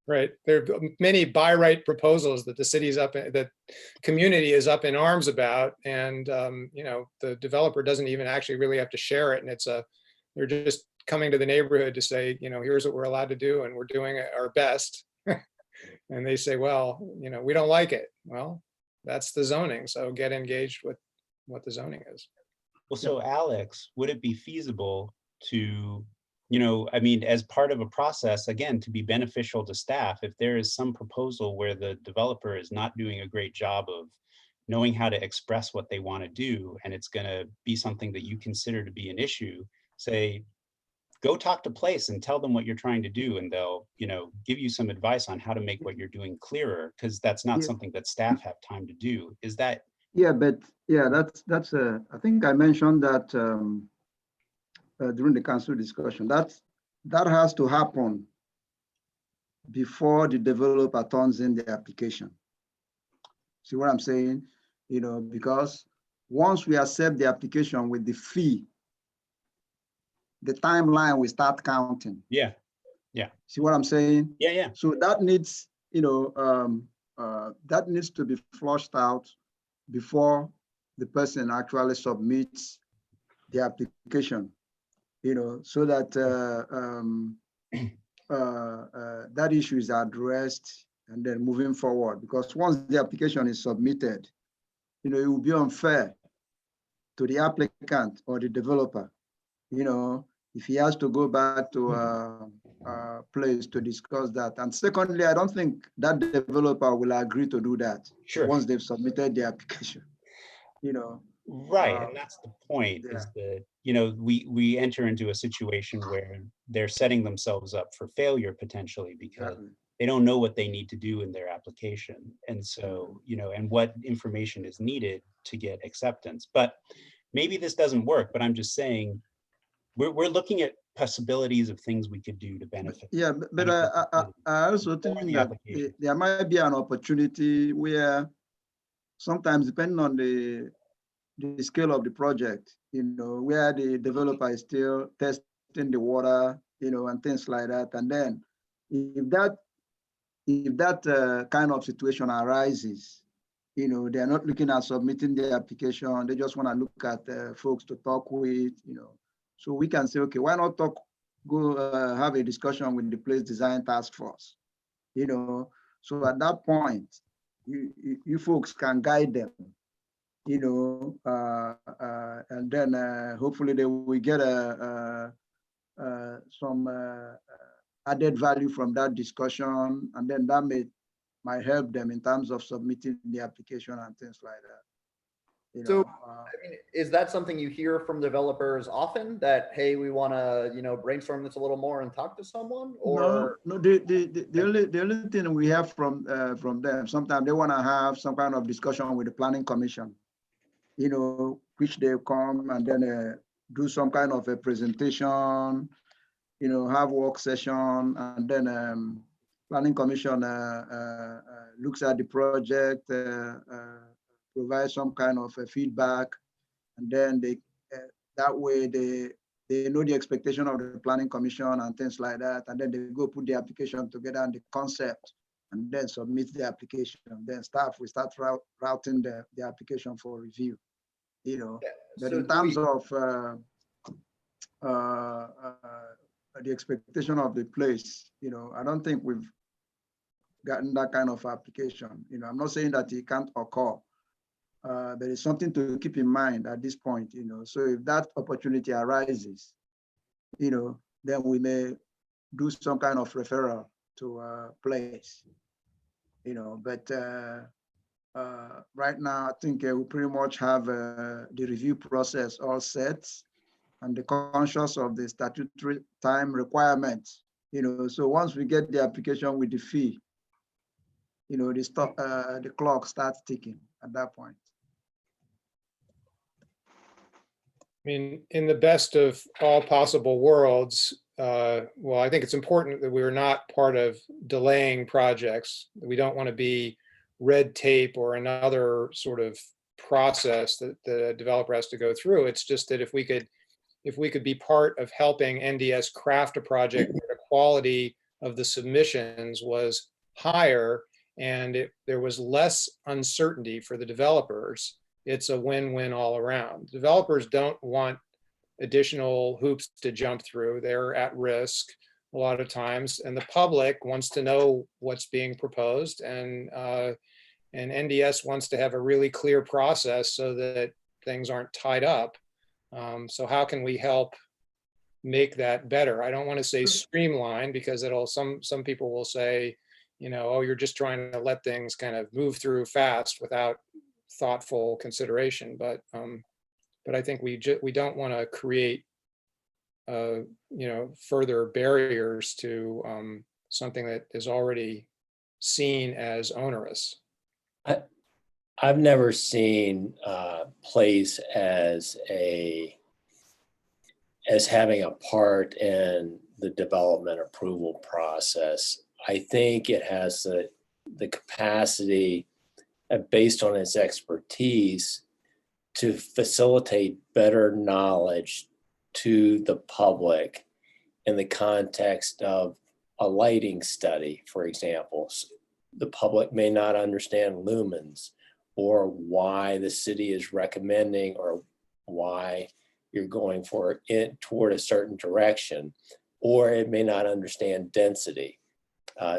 Right. There are many by right proposals that the city's that community is up in arms about, and you know, the developer doesn't even actually really have to share it, and they're just coming to the neighborhood to say, you know, here's what we're allowed to do, and we're doing our best. And they say, well, you know, we don't like it. Well, that's the zoning, so get engaged with what the zoning is. Well, so Alex, would it be feasible to, you know, I mean, as part of a process, again, to be beneficial to staff, if there is some proposal where the developer is not doing a great job of knowing how to express what they want to do, and it's going to be something that you consider to be an issue, say, go talk to Place and tell them what you're trying to do, and they'll, you know, give you some advice on how to make what you're doing clearer, because that's not something that staff have time to do. Is that? Yeah, but yeah, that's I think I mentioned that during the council discussion, that has to happen before the developer turns in the application. See what I'm saying? You know, because once we accept the application with the fee, the timeline will start counting. Yeah. See what I'm saying? Yeah. So that needs, you know, that needs to be flushed out before the person actually submits the application, you know, so that that issue is addressed and then moving forward. Because once the application is submitted, you know, it will be unfair to the applicant or the developer, you know, if he has to go back to a place to discuss that. And secondly, I don't think that developer will agree to do that. Sure. Once they've submitted the application, you know. Right, and that's the point, is that, you know, we enter into a situation where they're setting themselves up for failure potentially because Exactly. they don't know what they need to do in their application. And so, you know, and what information is needed to get acceptance. But maybe this doesn't work, but I'm just saying, we're looking at possibilities of things we could do to benefit. Yeah, but I also think the that application. there might be an opportunity where sometimes, depending on the scale of the project, you know, where the developer is still testing the water, you know, and things like that. And then if that kind of situation arises, you know, they're not looking at submitting the application. They just want to look at folks to talk with, you know. So we can say, okay, why not go have a discussion with the place design task force, you know. So at that point, you folks can guide them, you know, and then hopefully they will get some added value from that discussion, and then that might help them in terms of submitting the application and things like that. You know, So, I mean, is that something you hear from developers often, that, hey, we want to, you know, brainstorm this a little more and talk to someone? Or no, the only thing we have from them, sometimes they want to have some kind of discussion with the planning commission, you know, which they come and then do some kind of a presentation, you know, have work session, and then planning commission looks at the project, provide some kind of a feedback, and then they that way they know the expectation of the planning commission and things like that, and then they go put the application together and the concept, and then submit the application. Then staff will start routing the application for review, you know. But so in terms of the expectation of the place, you know, I don't think we've gotten that kind of application. You know, I'm not saying that it can't occur. There is something to keep in mind at this point, you know. So if that opportunity arises, you know, then we may do some kind of referral to a place, you know. But right now, I think we pretty much have the review process all set, and the conscious of the statutory time requirements, you know. So once we get the application with the fee, you know, the clock starts ticking at that point. I mean, in the best of all possible worlds, well, I think it's important that we're not part of delaying projects. We don't want to be red tape or another sort of process that the developer has to go through. It's just that if we could be part of helping NDS craft a project where the quality of the submissions was higher and there was less uncertainty for the developers, it's a win-win all around. Developers don't want additional hoops to jump through. They're at risk a lot of times, and the public wants to know what's being proposed, and NDS wants to have a really clear process so that things aren't tied up. So how can we help make that better? I don't want to say streamline, because some people will say, you know, oh, you're just trying to let things kind of move through fast without thoughtful consideration. But I think we don't want to create you know, further barriers to something that is already seen as onerous. I've never seen place as having a part in the development approval process. I think it has the capacity, based on its expertise, to facilitate better knowledge to the public in the context of a lighting study, for example. The public may not understand lumens or why the city is recommending or why you're going for it toward a certain direction, or it may not understand density.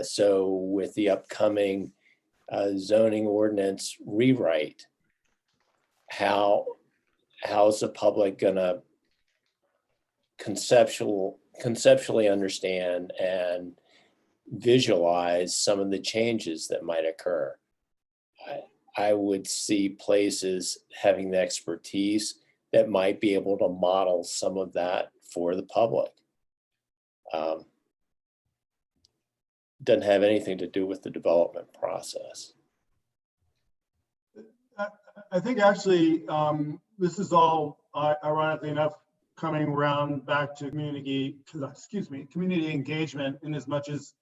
So with the upcoming zoning ordinance rewrite, how's the public gonna conceptually understand and visualize some of the changes that might occur? I would see places having the expertise that might be able to model some of that for the public. Doesn't have anything to do with the development process. I think actually, this is all, ironically enough, coming around back to community engagement, in as much as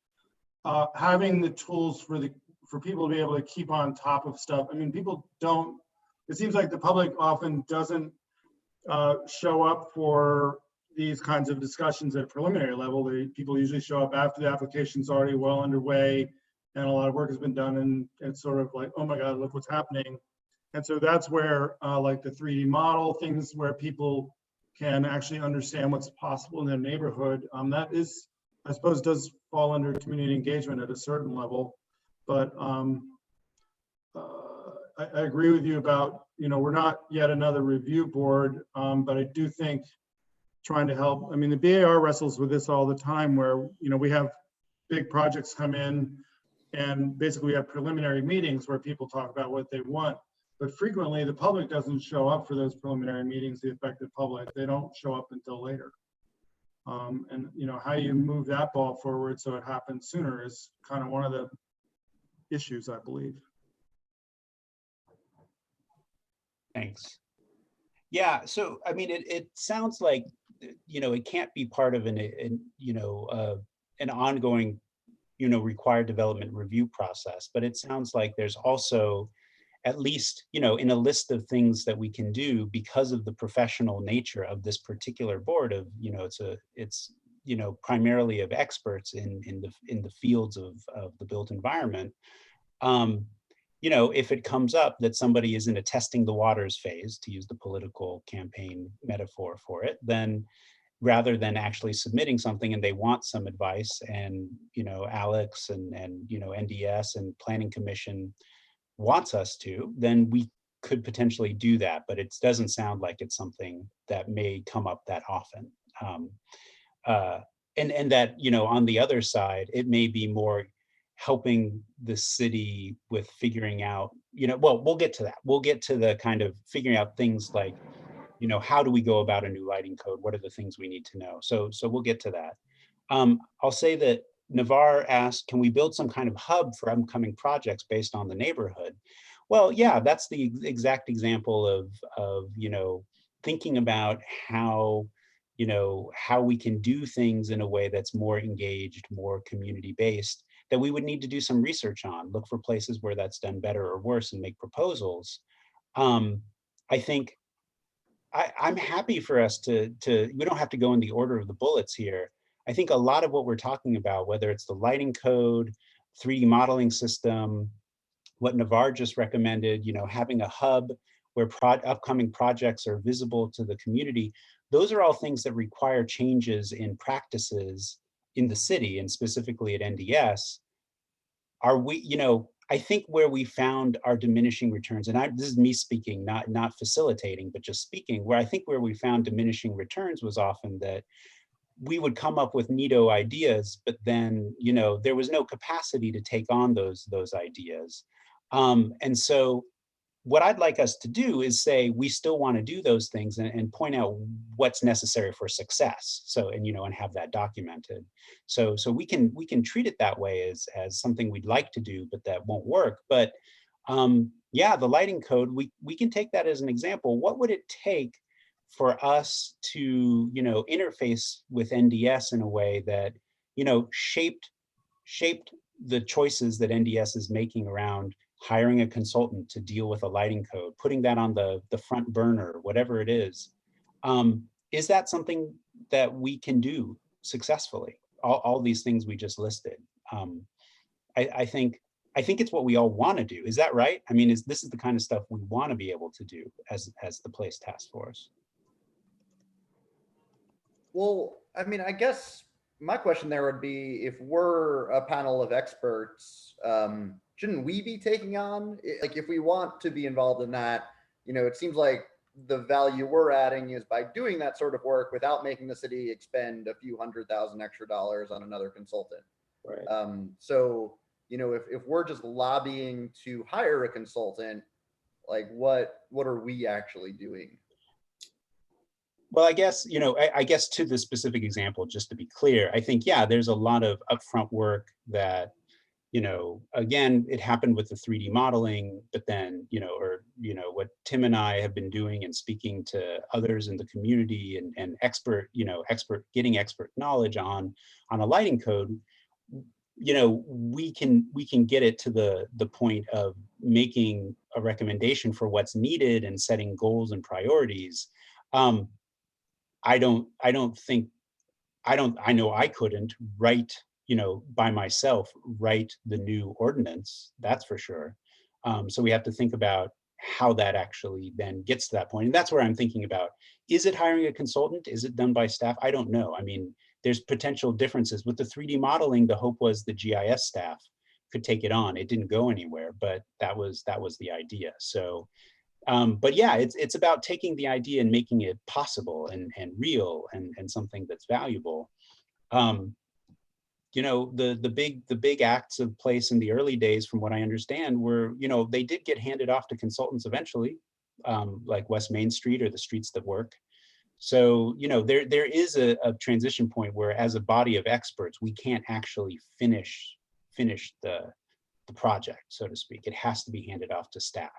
having the tools for people to be able to keep on top of stuff. I mean, people don't, it seems like the public often doesn't show up for these kinds of discussions at a preliminary level. People usually show up after the application's already well underway and a lot of work has been done, and it's sort of like, oh my God, look what's happening. And so that's where like the 3D model, things where people can actually understand what's possible in their neighborhood. That is, I suppose, does fall under community engagement at a certain level. But I agree with you about, we're not yet another review board, but I do think trying to help, I mean, the BAR wrestles with this all the time, where, we have big projects come in and basically we have preliminary meetings where people talk about what they want. But frequently the public doesn't show up for those preliminary meetings, the affected public. They don't show up until later. And how you move that ball forward so it happens sooner is kind of one of the issues, I believe. Thanks. Yeah, so I mean, it sounds like, it can't be part of an ongoing, required development review process, but it sounds like there's also, at least, in a list of things that we can do because of the professional nature of this particular board of, it's primarily of experts in the fields of the built environment. If it comes up that somebody is in a testing the waters phase, to use the political campaign metaphor for it, then rather than actually submitting something and they want some advice, and Alex and NDS and Planning Commission wants us to, then we could potentially do that. But it doesn't sound like it's something that may come up that often. And that, on the other side, it may be more helping the city with figuring out, well, we'll get to that. We'll get to the kind of figuring out things like, how do we go about a new lighting code? What are the things we need to know? So we'll get to that. I'll say that Navar asked, can we build some kind of hub for upcoming projects based on the neighborhood? Well, yeah, that's the exact example of thinking about how we can do things in a way that's more engaged, more community-based, that we would need to do some research on, look for places where that's done better or worse and make proposals. I think I'm happy for us to, we don't have to go in the order of the bullets here. I think a lot of what we're talking about, whether it's the lighting code, 3D modeling system, what Navar just recommended, having a hub where upcoming projects are visible to the community, those are all things that require changes in practices in the city, and specifically at NDS. Are we, I think where we found our diminishing returns, and this is me speaking, not facilitating, but just speaking, where I think where we found diminishing returns was often that we would come up with neato ideas, but then, there was no capacity to take on those ideas. And so what I'd like us to do is say, we still want to do those things and point out what's necessary for success. So, and have that documented. So we can treat it that way as something we'd like to do, but that won't work. But yeah, the lighting code, we can take that as an example. What would it take for us to, interface with NDS in a way that, shaped shaped the choices that NDS is making around hiring a consultant to deal with a lighting code, putting that on the front burner, whatever it is that something that we can do successfully? All these things we just listed. I think it's what we all want to do. Is that right? I mean, this is the kind of stuff we want to be able to do as the Place Task Force? Well, I mean, I guess my question there would be, if we're a panel of experts, shouldn't we be taking on, like, if we want to be involved in that, you know, it seems like the value we're adding is by doing that sort of work without making the city expend a few $100,000 extra on another consultant. Right. So, you know, if we're just lobbying to hire a consultant, like what are we actually doing? Well, I guess, you know, I guess to the specific example, just to be clear, I think, yeah, there's a lot of upfront work that, you know, again, it happened with the 3D modeling, but then, you know, what Tim and I have been doing and speaking to others in the community and getting expert knowledge on a lighting code, you know, we can get it to the point of making a recommendation for what's needed and setting goals and priorities. I know I couldn't write, you know, by myself, write the new ordinance, that's for sure. So we have to think about how that actually then gets to that point. And that's where I'm thinking about, is it hiring a consultant? Is it done by staff? I don't know. I mean, there's potential differences. With the 3D modeling, the hope was the GIS staff could take it on. It didn't go anywhere, but that was the idea. So, but yeah, it's about taking the idea and making it possible and real and something that's valuable. You know, the big acts of Place in the early days, from what I understand, were, you know, they did get handed off to consultants eventually, like West Main Street or the Streets That Work. So, you know, there is a transition point where, as a body of experts, we can't actually finish the project, so to speak. It has to be handed off to staff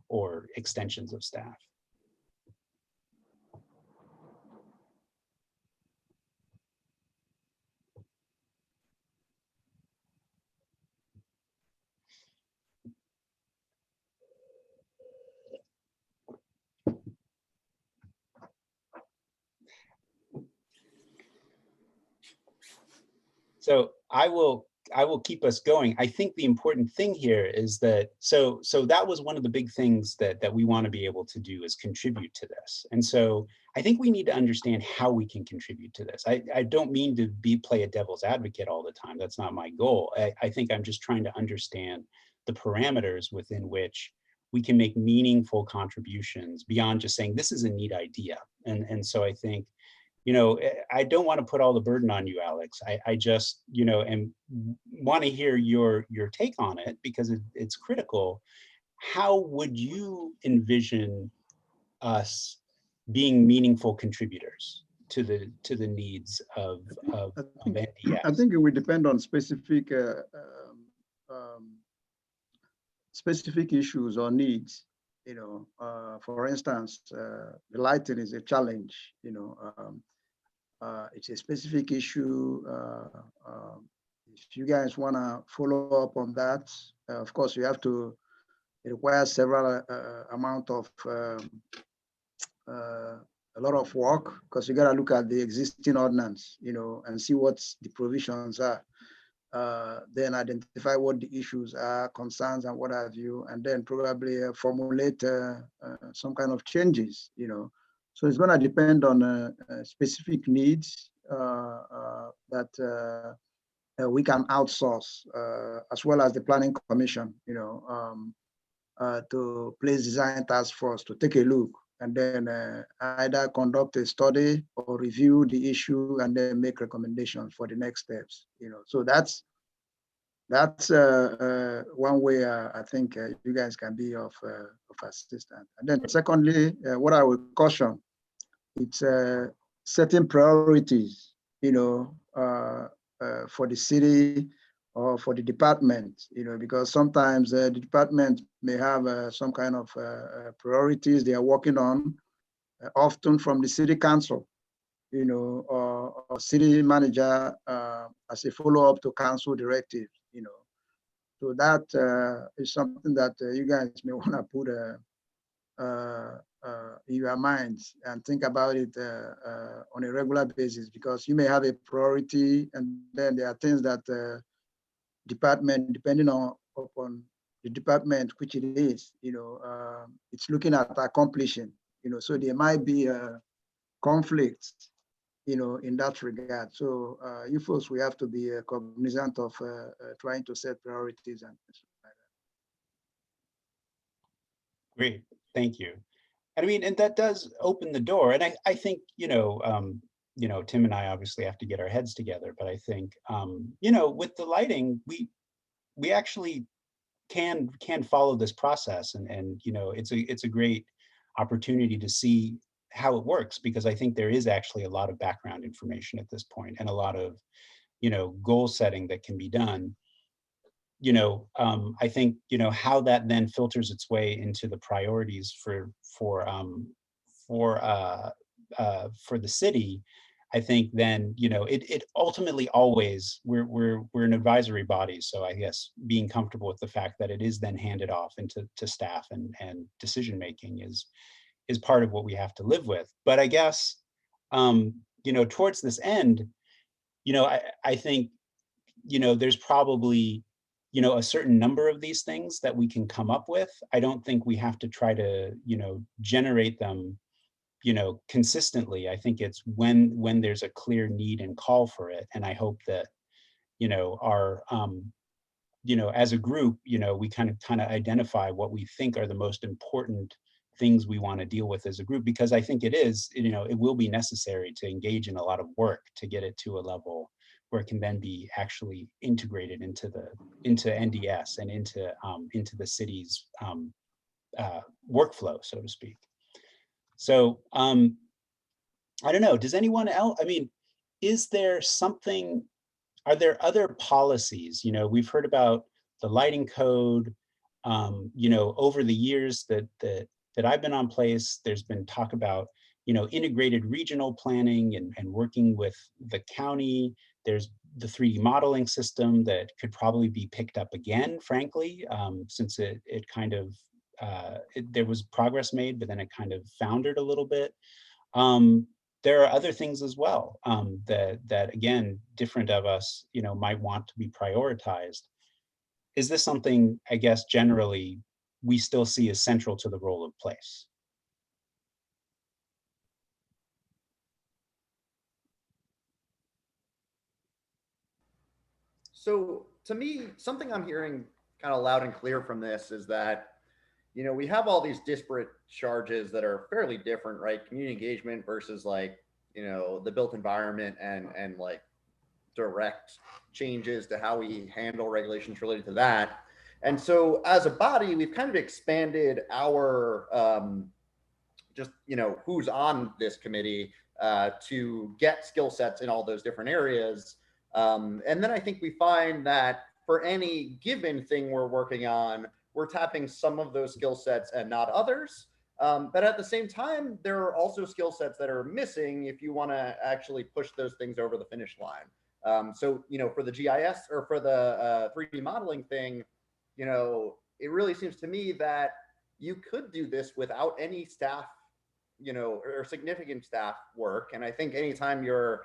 or extensions of staff. So I will keep us going. I think the important thing here is that, so that was one of the big things that we want to be able to do, is contribute to this. And so I think we need to understand how we can contribute to this. I don't mean to play a devil's advocate all the time. That's not my goal. I think I'm just trying to understand the parameters within which we can make meaningful contributions beyond just saying this is a neat idea. And so I think, you know, I don't want to put all the burden on you, Alex. I just, you know, and want to hear your take on it, because it's critical. How would you envision us being meaningful contributors to the needs of NDS? I think it will depend on specific issues or needs. You know, for instance, the lighting is a challenge. You know, it's a specific issue. If you guys want to follow up on that, of course, you have to. It requires several amount of a lot of work, because you got to look at the existing ordinance, you know, and see what the provisions are. Then identify what the issues are, concerns, and what have you, and then probably formulate some kind of changes, you know. So it's going to depend on specific needs that we can outsource, as well as the Planning Commission, you know, to Place Design Task Force to take a look, and then either conduct a study or review the issue and then make recommendations for the next steps, you know. So that's one way I think you guys can be of assistance. And then secondly, what I would caution, it's setting priorities, you know, for the city or for the department, you know, because sometimes the department may have some kind of priorities they are working on, often from the city council, you know, or city manager as a follow-up to council directive, you know. So that is something that you guys may want to put in your minds and think about it on a regular basis, because you may have a priority and then there are things that department, depending upon the department which it is, you know, it's looking at accomplishing, you know, so there might be conflicts, you know, in that regard. So you folks, we have to be cognizant of trying to set priorities and things like that. Great, thank you. I mean, and that does open the door. And I think, you know, Tim and I obviously have to get our heads together, but I think, you know, with the lighting, we actually can follow this process, and you know, it's a great opportunity to see how it works, because I think there is actually a lot of background information at this point and a lot of, you know, goal setting that can be done. You know, I think, you know, how that then filters its way into the priorities for the city. I think then, you know, it ultimately always, we're an advisory body. So I guess being comfortable with the fact that it is then handed off into staff and decision-making is part of what we have to live with. But I guess, you know, towards this end, you know, I think, you know, there's probably, you know, a certain number of these things that we can come up with. I don't think we have to try to, you know, generate them, you know, consistently. I think it's when there's a clear need and call for it. And I hope that, you know, our, you know, as a group, you know, we kind of identify what we think are the most important things we want to deal with as a group, because I think it is, you know, it will be necessary to engage in a lot of work to get it to a level where it can then be actually integrated into NDS and into the city's workflow, so to speak. So I don't know, does anyone else, I mean, is there something, are there other policies? You know, we've heard about the lighting code, you know, over the years that I've been on place, there's been talk about, you know, integrated regional planning and working with the county. There's the 3D modeling system that could probably be picked up again, frankly, since it kind of, there was progress made, but then it kind of foundered a little bit. There are other things as well that again, different of us, you know, might want to be prioritized. Is this something, I guess, generally we still see as central to the role of place? So to me, something I'm hearing kind of loud and clear from this is that, you know, we have all these disparate charges that are fairly different, right? Community engagement versus like, you know, the built environment and like direct changes to how we handle regulations related to that. And so as a body, we've kind of expanded our just, you know, who's on this committee to get skill sets in all those different areas. And then I think we find that for any given thing we're working on, we're tapping some of those skill sets and not others. But at the same time, there are also skill sets that are missing if you want to actually push those things over the finish line. So, you know, for the GIS or for the 3D modeling thing, you know, it really seems to me that you could do this without any staff, you know, or significant staff work. And I think anytime you're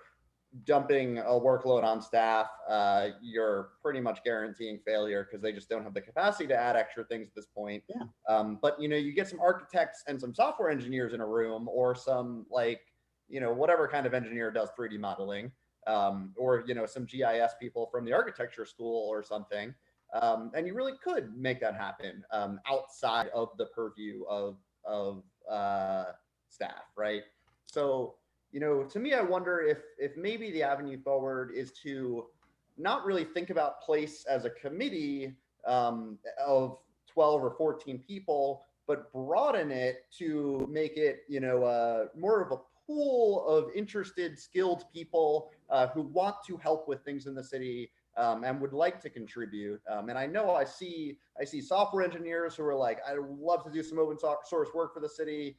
dumping a workload on staff, you're pretty much guaranteeing failure because they just don't have the capacity to add extra things at this point. Yeah. But, you know, you get some architects and some software engineers in a room, or some like, you know, whatever kind of engineer does 3D modeling, or, you know, some GIS people from the architecture school or something. And you really could make that happen outside of the purview of staff, right? So, you know, to me, I wonder if maybe the avenue forward is to not really think about place as a committee of 12 or 14 people, but broaden it to make it, you know, more of a pool of interested, skilled people who want to help with things in the city and would like to contribute. And I know I see software engineers who are like, I would love to do some open source work for the city.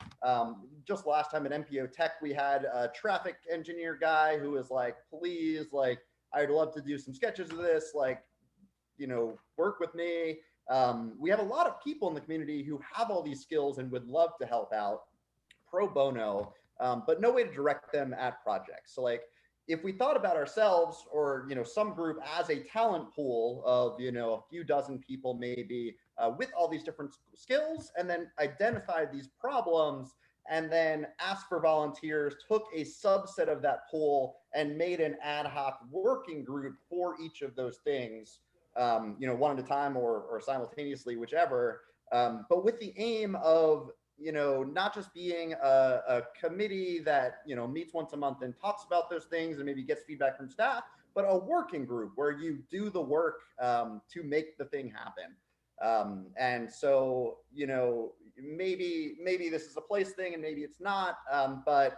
Just last time at MPO Tech, we had a traffic engineer guy who was like, please, like, I'd love to do some sketches of this, like, you know, work with me. We have a lot of people in the community who have all these skills and would love to help out pro bono, but no way to direct them at projects. So like, if we thought about ourselves or, you know, some group as a talent pool of, you know, a few dozen people maybe with all these different skills, and then identified these problems and then asked for volunteers, took a subset of that pool and made an ad hoc working group for each of those things, you know, one at a time or simultaneously, whichever, but with the aim of, you know, not just being a committee that, you know, meets once a month and talks about those things and maybe gets feedback from staff, but a working group where you do the work to make the thing happen. And so, you know, maybe this is a place thing and maybe it's not, but,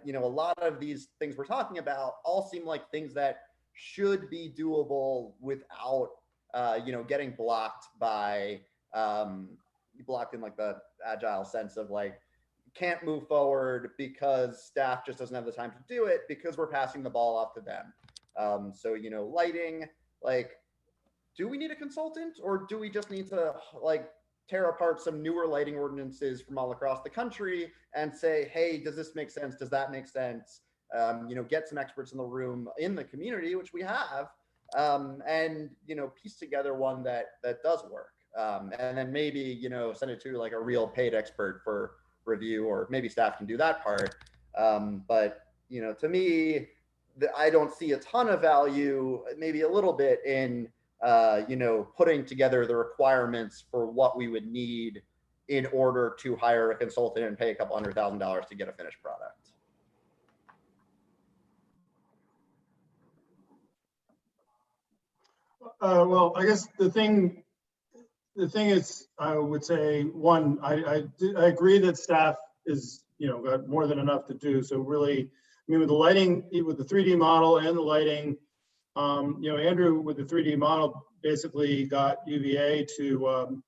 you know, a lot of these things we're talking about all seem like things that should be doable without, you know, getting blocked by, blocked in like the agile sense of like, can't move forward because staff just doesn't have the time to do it because we're passing the ball off to them. So, you know, lighting, like, do we need a consultant or do we just need to like tear apart some newer lighting ordinances from all across the country and say, hey, does this make sense? Does that make sense? You know, get some experts in the room in the community, which we have, and, you know, piece together one that does work. And then maybe, you know, send it to like a real paid expert for review, or maybe staff can do that part. But, you know, to me, I don't see a ton of value, maybe a little bit in, you know, putting together the requirements for what we would need in order to hire a consultant and pay a couple $100,000 to get a finished product. Well, I guess the thing is, I would say, one, I agree that staff is, you know, got more than enough to do. So really, I mean, with the lighting, with the 3D model and the lighting, you know, Andrew with the 3D model basically got UVA to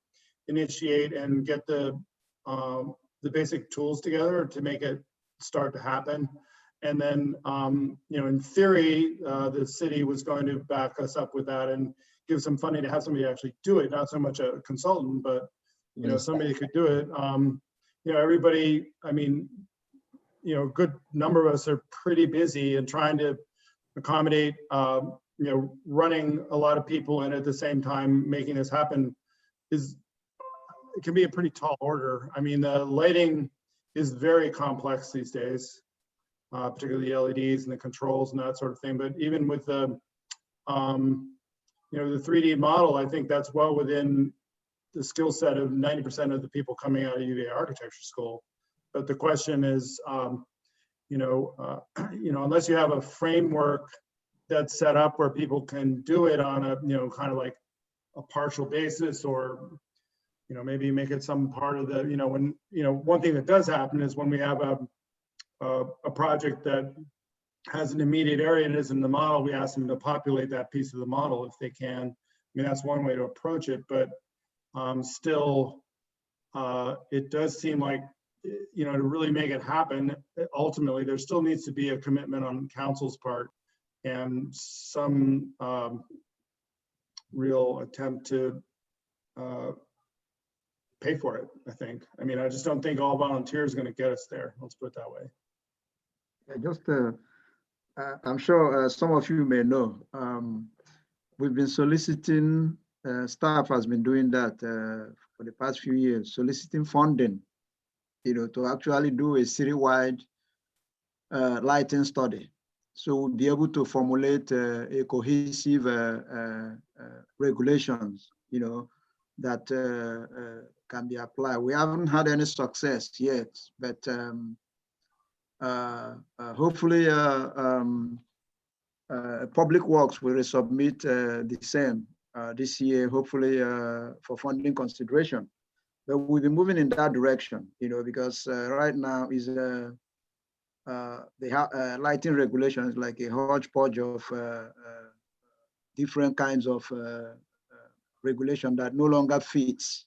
initiate and get the basic tools together to make it start to happen. And then, you know, in theory, the city was going to back us up with that and give some funding to have somebody actually do it, not so much a consultant, but, you know, somebody could do it. You know, everybody, I mean, you know, a good number of us are pretty busy and trying to accommodate, you know, running a lot of people and at the same time making this happen it can be a pretty tall order. I mean, the lighting is very complex these days. Particularly the LEDs and the controls and that sort of thing. But even with the, you know, the 3D model, I think that's well within the skill set of 90% of the people coming out of UVA architecture school. But the question is, you know, unless you have a framework that's set up where people can do it on a, you know, kind of like a partial basis, or, you know, maybe make it some part of the, you know, when, you know, one thing that does happen is when we have a project that has an immediate area and is in the model, we ask them to populate that piece of the model if they can. I mean, that's one way to approach it, but still, it does seem like, you know, to really make it happen, ultimately, there still needs to be a commitment on council's part and some real attempt to pay for it, I think. I mean, I just don't think all volunteers are going to get us there. Let's put it that way. Yeah, just, I'm sure some of you may know, we've been soliciting, staff has been doing that for the past few years, soliciting funding, you know, to actually do a citywide lighting study. So we'll be able to formulate a cohesive regulations, you know, that can be applied. We haven't had any success yet, but hopefully Public Works will resubmit the same this year, hopefully for funding consideration. But we'll be moving in that direction, you know, because right now is the lighting regulations like a hodgepodge of different kinds of regulation that no longer fits,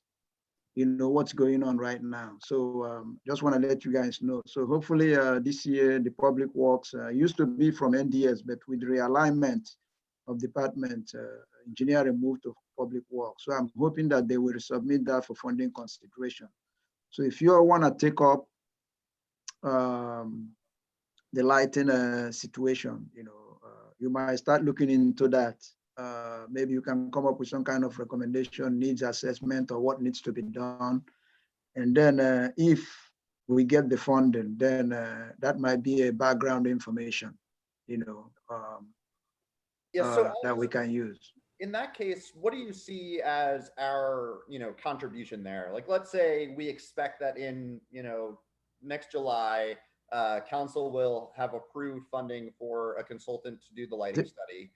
what's going on right now. So just want to let you guys know. So hopefully this year, the public works used to be from NDS, but with realignment of department, engineering moved to public works. So I'm hoping that they will submit that for funding consideration. So if you all want to take up the lighting situation, you might start looking into that. Maybe you can come up with some kind of recommendation, needs assessment, or what needs to be done. And then if we get the funding, then that might be a background information, that we can use. In that case, what do you see as our, contribution there? Like, let's say we expect that in, next July, council will have approved funding for a consultant to do the lighting study.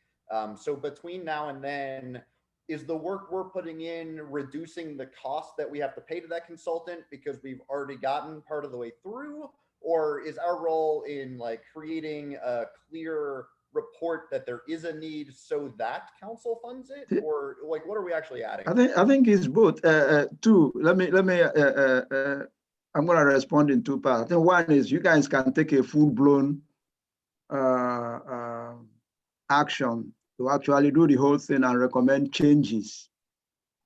So between now and then, is the work we're putting in reducing the cost that we have to pay to that consultant because we've already gotten part of the way through? Or is our role in like creating a clear report that there is a need so that council funds it? Or like, what are we actually adding? I think it's both. Two, let me I'm going to respond in two parts. I think one is you guys can take a full-blown action to actually do the whole thing and recommend changes.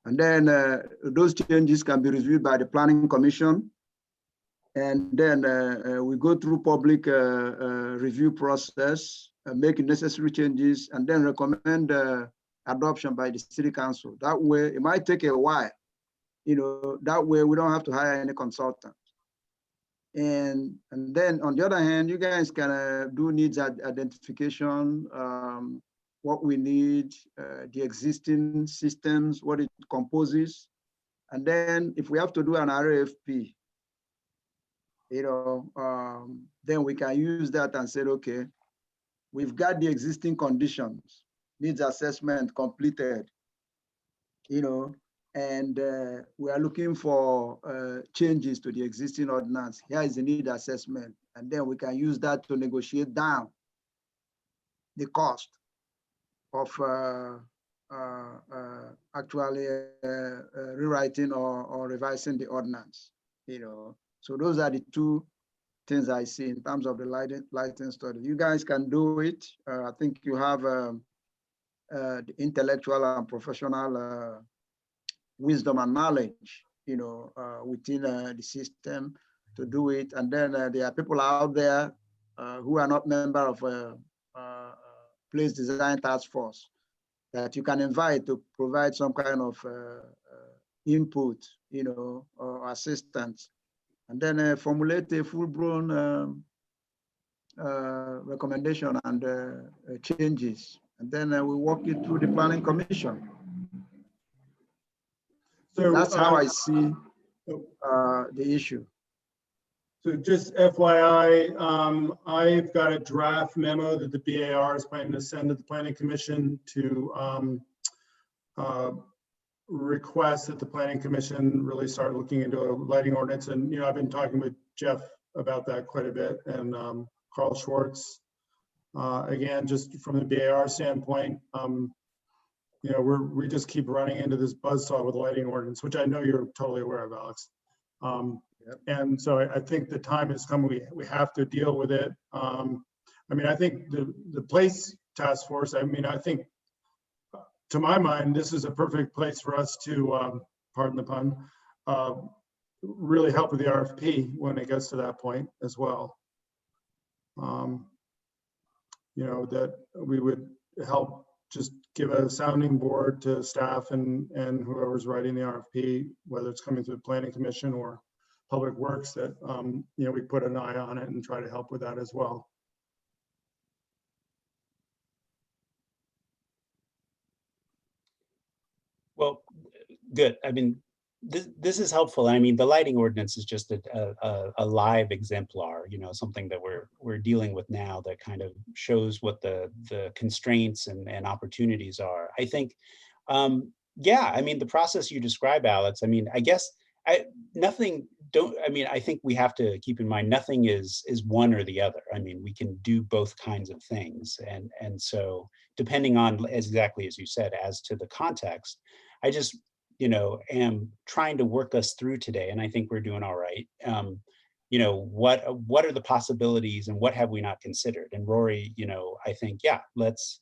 And then those changes can be reviewed by the Planning Commission. And then we go through public review process, make necessary changes, and then recommend adoption by the City Council. That way, it might take a while. That way we don't have to hire any consultant. And then on the other hand, you guys can do needs identification, what we need, the existing systems, what it composes. And then if we have to do an RFP, then we can use that and say, okay, we've got the existing conditions, needs assessment completed, and we are looking for changes to the existing ordinance. Here is the need assessment. And then we can use that to negotiate down the cost of actually rewriting or revising the ordinance. So those are the two things I see in terms of the lighting study. You guys can do it. I think you have the intellectual and professional wisdom and knowledge, within the system to do it. And then there are people out there who are not member of a place design task force that you can invite to provide some kind of input, or assistance, and then formulate a full-blown recommendation and changes. And then we walk it through the Planning Commission. So that's how I see the issue. So just FYI, I've got a draft memo that the BAR is planning to send to the Planning Commission to request that the Planning Commission really start looking into a lighting ordinance. And, I've been talking with Jeff about that quite a bit, and Carl Schwartz. Again, just from the BAR standpoint, we just keep running into this buzzsaw with lighting ordinance, which I know you're totally aware of, Alex. And so I think the time has come, we have to deal with it. I think the place task force, I think to my mind, this is a perfect place for us to, pardon the pun, really help with the RFP when it gets to that point as well. That we would help just give a sounding board to staff and whoever's writing the RFP, whether it's coming through the Planning Commission or Public Works, that we put an eye on it and try to help with that as well. Well, good. This is helpful. The lighting ordinance is just a live exemplar, something that we're dealing with now that kind of shows what the constraints and opportunities are. I think, the process you describe, Alex, I guess Nothing, I mean, I think we have to keep in mind, nothing is one or the other. I mean, we can do both kinds of things. And so depending on, exactly as you said, as to the context, I just, am trying to work us through today, and I think we're doing all right. What are the possibilities and what have we not considered? And Rory, I think, yeah, let's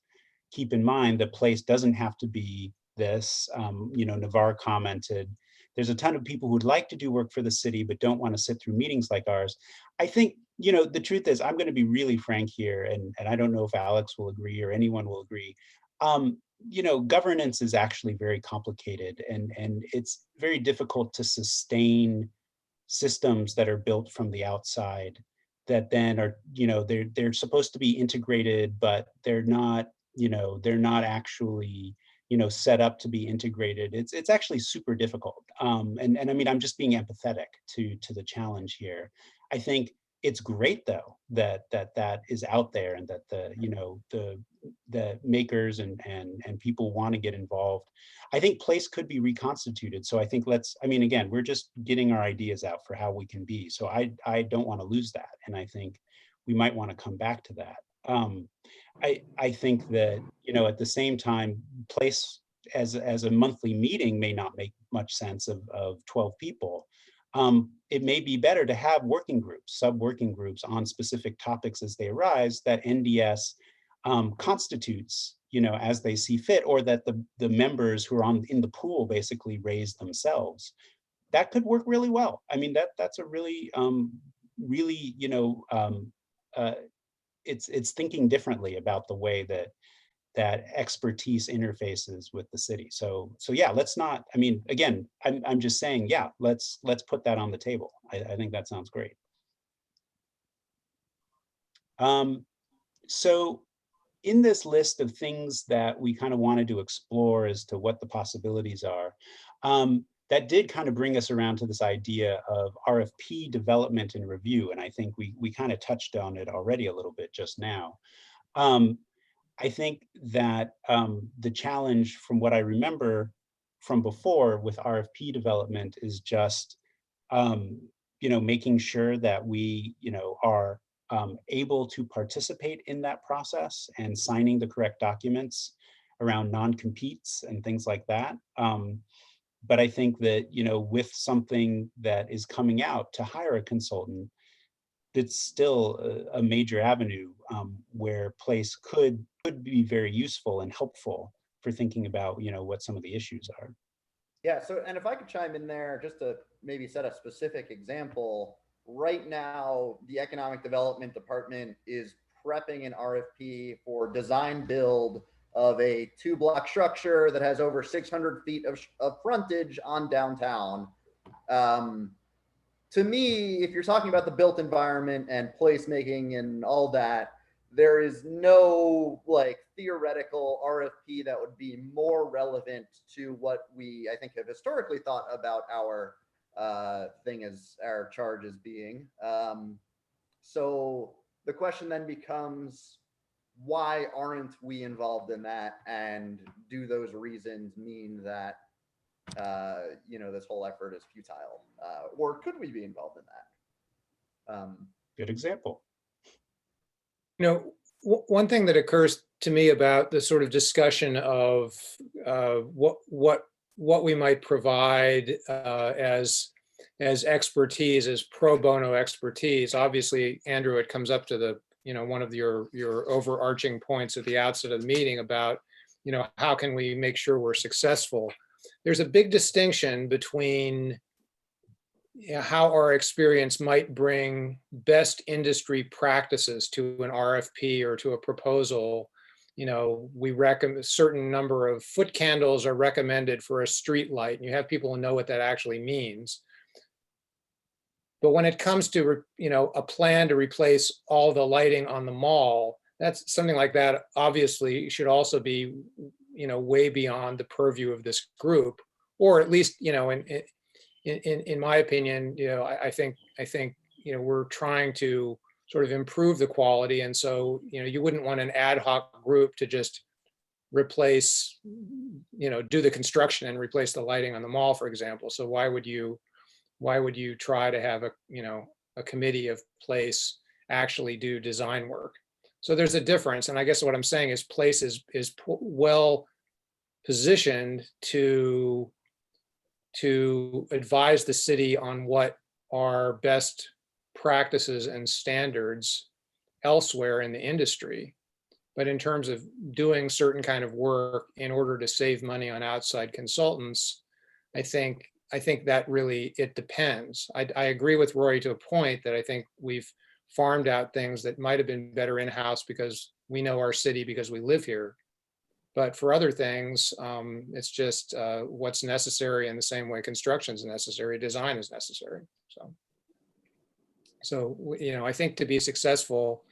keep in mind the place doesn't have to be this. Navarre commented, there's a ton of people who'd like to do work for the city, but don't want to sit through meetings like ours. I think, the truth is, I'm going to be really frank here, and I don't know if Alex will agree or anyone will agree. Governance is actually very complicated, and it's very difficult to sustain systems that are built from the outside that then are, they're supposed to be integrated, but they're not actually set up to be integrated. It's actually super difficult. And I mean, I'm just being empathetic to the challenge here. I think it's great though that is out there, and that the makers and people want to get involved. I think place could be reconstituted. So I think again, we're just getting our ideas out for how we can be. So I don't want to lose that. And I think we might want to come back to that. I think that, at the same time, place as a monthly meeting may not make much sense of 12 people. It may be better to have working groups, sub-working groups on specific topics as they arise that NDS constitutes, as they see fit, or that the members who are in the pool basically raise themselves. That could work really well. I mean, that's a really, it's thinking differently about the way that expertise interfaces with the city. So yeah, let's not, I mean, again, I'm just saying, yeah, let's put that on the table. I think that sounds great. So in this list of things that we kind of wanted to explore as to what the possibilities are, that did kind of bring us around to this idea of RFP development and review. And I think we kind of touched on it already a little bit just now. I think that the challenge, from what I remember from before with RFP development, is just, making sure that we, are able to participate in that process and signing the correct documents around non-competes and things like that. But I think that, with something that is coming out to hire a consultant, it's still a major avenue where place could be very useful and helpful for thinking about, what some of the issues are. Yeah, so, and if I could chime in there, just to maybe set a specific example, right now, the Economic Development Department is prepping an RFP for design build of a 2-block structure that has over 600 feet of frontage on downtown. To me, if you're talking about the built environment and placemaking and all that, there is no theoretical RFP that would be more relevant to what we, I think, have historically thought about our our charge as being. So the question then becomes, why aren't we involved in that? And do those reasons mean that this whole effort is futile, or could we be involved in that? Good example. One thing that occurs to me about the sort of discussion of what we might provide as expertise, as pro bono expertise. Obviously, Andrew, it comes up to the one of your overarching points at the outset of the meeting about how can we make sure we're successful. There's a big distinction between how our experience might bring best industry practices to an RFP or to a proposal. We recommend a certain number of foot candles are recommended for a street light, and you have people who know what that actually means. But when it comes to a plan to replace all the lighting on the mall, that's something like that obviously should also be way beyond the purview of this group, or at least in my opinion, I think we're trying to sort of improve the quality, and so you wouldn't want an ad hoc group to just replace, do the construction and replace the lighting on the mall, for example. So why would you why would you try to have a committee of place actually do design work? So there's a difference. And I guess what I'm saying is place is well positioned to advise the city on what are best practices and standards elsewhere in the industry. But in terms of doing certain kind of work in order to save money on outside consultants, I think that really, it depends. I agree with Rory to a point that I think we've farmed out things that might have been better in-house because we know our city because we live here. But for other things, it's just what's necessary, in the same way construction is necessary, design is necessary. So I think to be successful,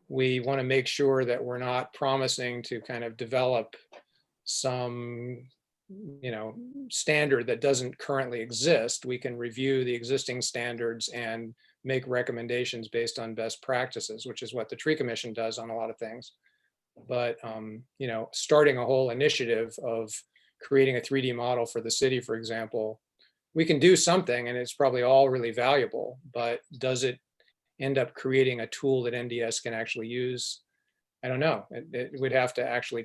we want to make sure that we're not promising to kind of develop some standard that doesn't currently exist. We can review the existing standards and make recommendations based on best practices, which is what the Tree Commission does on a lot of things. But starting a whole initiative of creating a 3D model for the city, for example, we can do something and it's probably all really valuable, but does it end up creating a tool that NDS can actually use? I don't know. It would have to actually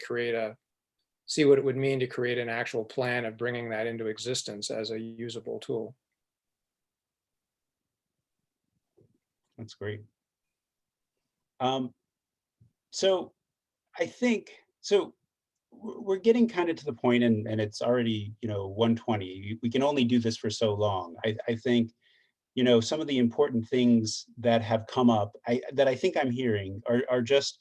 see what it would mean to create an actual plan of bringing that into existence as a usable tool. That's great. So I think, so we're getting kind of to the point, and it's already, 1:20. We can only do this for so long. I think, some of the important things that have come up that I think I'm hearing are just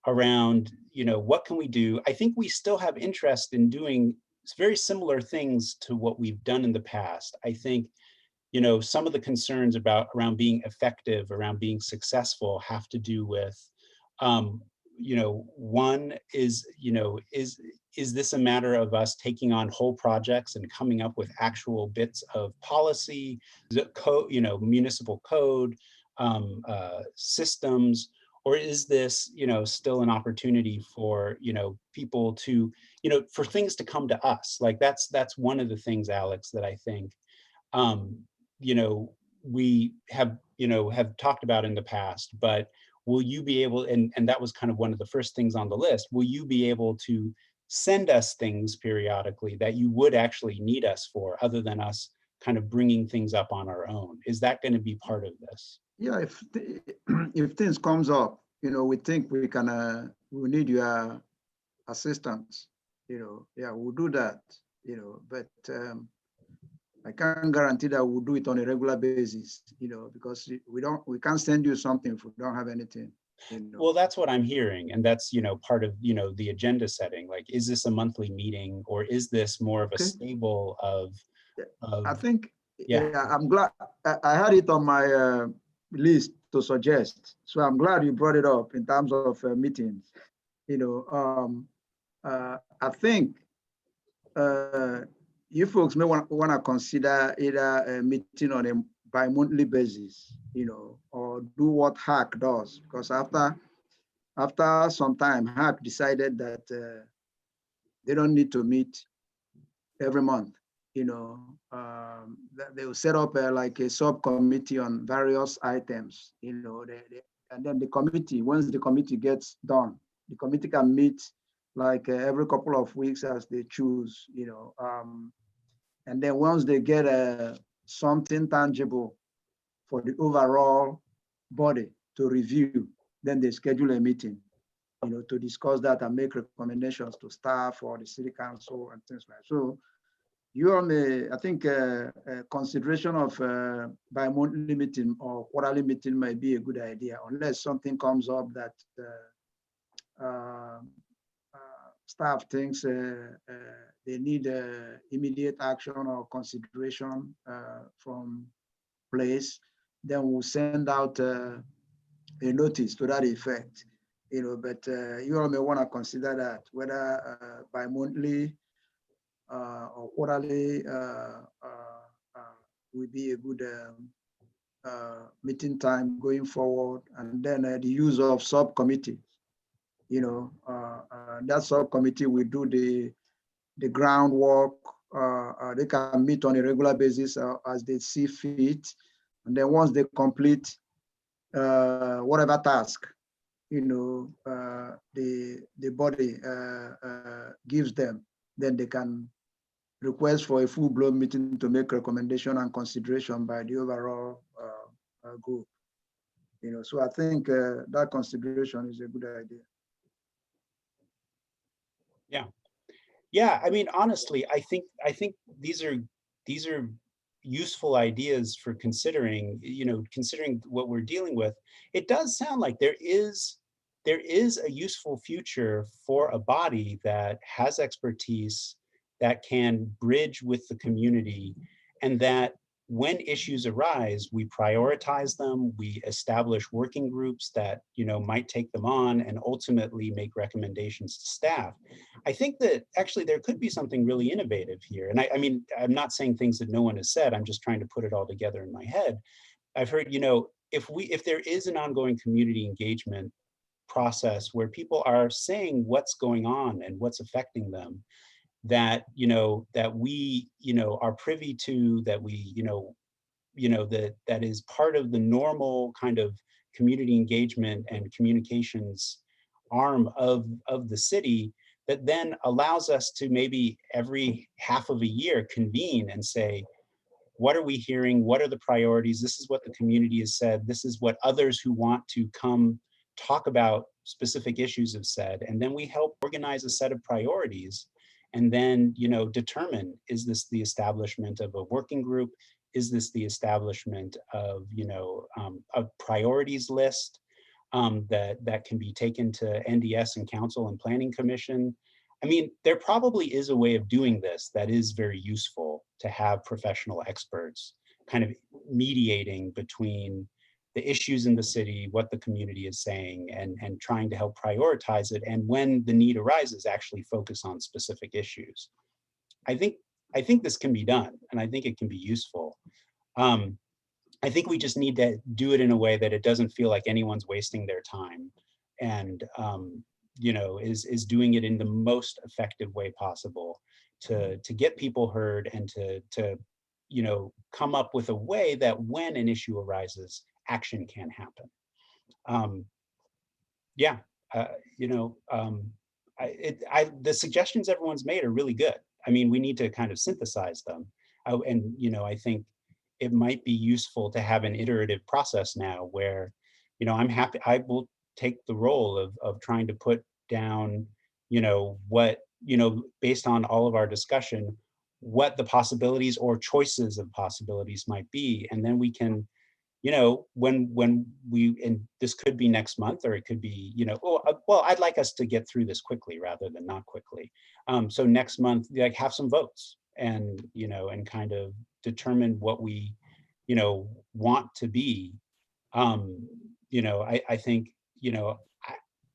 around, what can we do? I think we still have interest in doing very similar things to what we've done in the past. I think, some of the concerns around being effective, around being successful, have to do with, one is, is this a matter of us taking on whole projects and coming up with actual bits of policy, municipal code, systems, or is this, still an opportunity for, people to, for things to come to us? Like that's one of the things, Alex, that I think, we have talked about in the past, but will you be able, and that was kind of one of the first things on the list, will you be able to send us things periodically that you would actually need us for, other than us kind of bringing things up on our own? Is that going to be part of this? Yeah, if things comes up, we think we can, we need your assistance, yeah, we'll do that, but I can't guarantee that we'll do it on a regular basis, because we can't send you something if we don't have anything. Well, that's what I'm hearing. And that's, part of, the agenda setting. Like, is this a monthly meeting, or is this more of a stable of I think, yeah, I'm glad I had it on my list to suggest. So I'm glad you brought it up in terms of meetings. I think you folks may want to consider either a meeting on a bi-monthly basis, or do what HAC does, because after some time, HAC decided that they don't need to meet every month. They will set up like a subcommittee on various items, and then the committee, once the committee gets done, the committee can meet like every couple of weeks as they choose, and then once they get something tangible for the overall body to review, then they schedule a meeting, to discuss that and make recommendations to staff or the city council and things like that. So you all may, I think consideration of bi-monthly meeting or quarterly meeting might be a good idea, unless something comes up that staff thinks they need immediate action or consideration from place, then we'll send out a notice to that effect. But you all may want to consider that, whether bi-monthly or quarterly will be a good meeting time going forward. And then the use of subcommittee, that subcommittee will do the groundwork they can meet on a regular basis as they see fit. And then once they complete whatever task, the body gives them, then they can request for a full-blown meeting to make recommendation and consideration by the overall group. So I think that consideration is a good idea. Yeah, I mean, honestly, I think these are useful ideas for considering, considering what we're dealing with. It does sound like there is a useful future for a body that has expertise, that can bridge with the community, and that when issues arise, we prioritize them, we establish working groups that might take them on and ultimately make recommendations to staff. I think that actually there could be something really innovative here. And I mean, I'm not saying things that no one has said, I'm just trying to put it all together in my head. I've heard, if there is an ongoing community engagement process where people are saying what's going on and what's affecting them, that that we are privy to, that we that is part of the normal kind of community engagement and communications arm of the city, that then allows us to maybe every half of a year convene and say, what are we hearing? What are the priorities? This is what the community has said. This is what others who want to come talk about specific issues have said. And then we help organize a set of priorities and then, determine, is this the establishment of a working group? Is this the establishment of, a priorities list that can be taken to NDS and Council and Planning Commission? I mean, there probably is a way of doing this that is very useful, to have professional experts kind of mediating between the issues in the city, what the community is saying, and trying to help prioritize it. And when the need arises, actually focus on specific issues. I think this can be done, and I think it can be useful. I think we just need to do it in a way that it doesn't feel like anyone's wasting their time, and is doing it in the most effective way possible to get people heard, and to come up with a way that when an issue arises, action can happen. The suggestions everyone's made are really good. I mean, we need to kind of synthesize them. I think it might be useful to have an iterative process now where, I'm happy, I will take the role of trying to put down, what, based on all of our discussion, what the possibilities or choices of possibilities might be. And then we can, when we, and this could be next month, or it could be, well, I'd like us to get through this quickly rather than not quickly. So next month, like, have some votes and, and kind of determine what we, want to be. I think,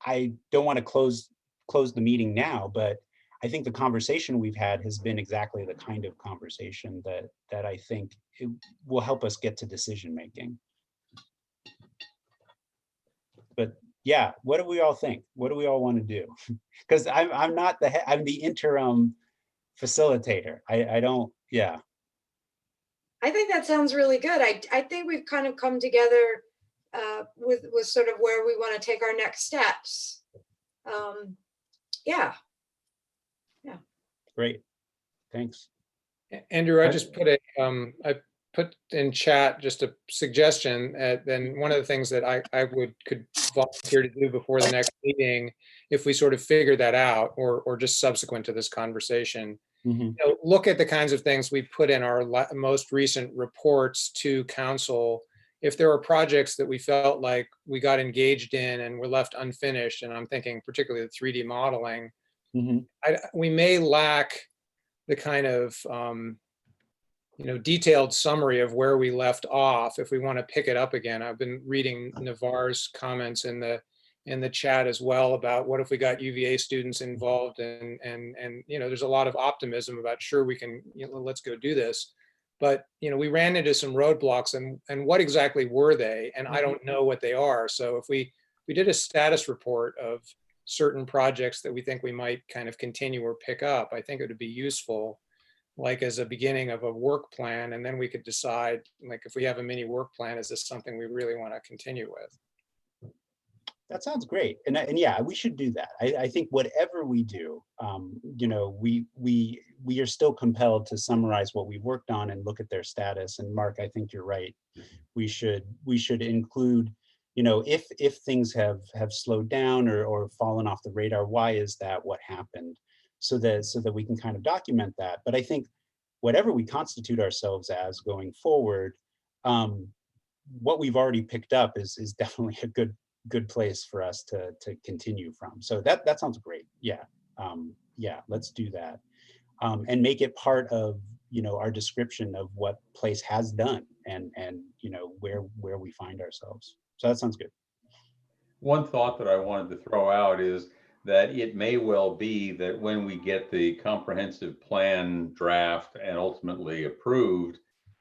I don't want to close the meeting now, but I think the conversation we've had has been exactly the kind of conversation that I think it will help us get to decision making. But yeah, what do we all think? What do we all want to do? Because I'm not I'm the interim facilitator. I don't, yeah. I think that sounds really good. I think we've kind of come together with sort of where we want to take our next steps. Yeah. Great, thanks. Andrew, I just put I put in chat just a suggestion, and one of the things that I could volunteer to do before the next meeting, if we sort of figure that out, or just subsequent to this conversation, look at the kinds of things we put in our most recent reports to council. If there are projects that we felt like we got engaged in and were left unfinished, and I'm thinking particularly the 3D modeling, we may lack the kind of detailed summary of where we left off if we want to pick it up again. I've been reading Navarre's comments in the chat as well about what if we got UVA students involved, and there's a lot of optimism about, sure, we can, let's go do this. But we ran into some roadblocks, and what exactly were they? And I don't know what they are. So if we did a status report of certain projects that we think we might kind of continue or pick up, I think it would be useful. like as a beginning of a work plan, and then we could decide, like if we have a mini work plan, is this something we really want to continue with? That sounds great. And yeah, we should do that. I think whatever we do, you know, we are still compelled to summarize what we've worked on and look at their status. And Mark, I think you're right. We should include, you know, if things have slowed down or fallen off the radar, why is that? What happened? So that we can kind of document that. But I think whatever we constitute ourselves as going forward, what we've already picked up is definitely a good place for us to continue from. So that sounds great. Yeah. Yeah, let's do that. And make it part of, you know, our description of what place has done and you know, where we find ourselves. So that sounds good. One thought that I wanted to throw out is that it may well be that when we get the comprehensive plan draft and ultimately approved,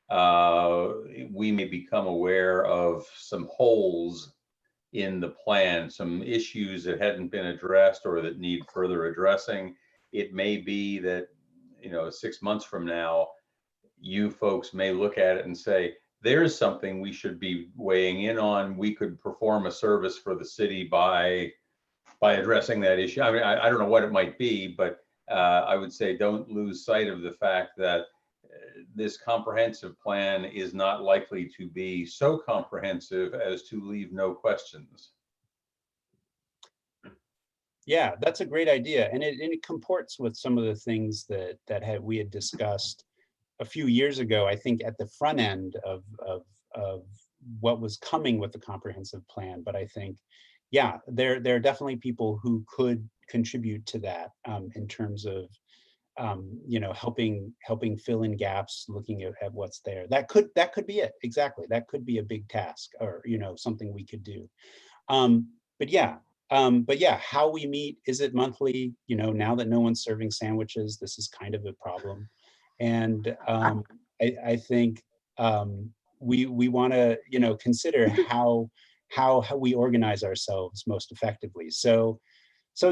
we may become aware of some holes in the plan, some issues that hadn't been addressed or that need further addressing. It may be that, you know, 6 months from now, you folks may look at it and say, there's something we should be weighing in on. We could perform a service for the city by addressing that issue. I mean, I don't know what it might be, but I would say don't lose sight of the fact that this comprehensive plan is not likely to be so comprehensive as to leave no questions. Yeah, that's a great idea. And it comports with some of the things that we had discussed a few years ago, I think at the front end of what was coming with the comprehensive plan. But I think, yeah, there are definitely people who could contribute to that in terms of you know, helping fill in gaps, looking at what's there. That could be it. Exactly. That could be a big task, or, you know, something we could do. But yeah, how we meet, is it monthly? You know, now that no one's serving sandwiches, this is kind of a problem. And I think we want to, you know, consider how we organize ourselves most effectively. So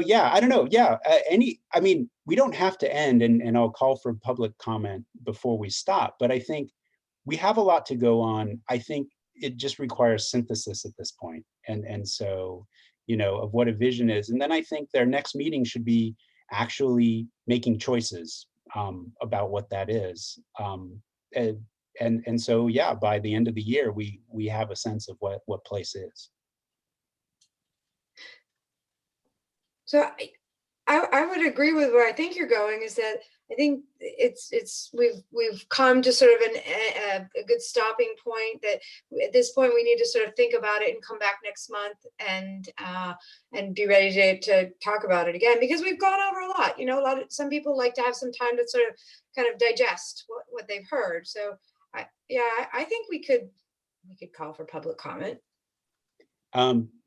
yeah, I don't know. Yeah, I mean, we don't have to end, and I'll call for public comment before we stop, but I think we have a lot to go on. I think it just requires synthesis at this point. And so, you know, of what a vision is. And then I think their next meeting should be actually making choices about what that is. And so, yeah, by the end of the year, we have a sense of what place is. So I would agree with where I think you're going, is that I think we've come to sort of a good stopping point, that at this point we need to sort of think about it and come back next month and be ready to talk about it again, because we've gone over a lot. You know, some people like to have some time to sort of kind of digest what they've heard. So I think we could call for public comment.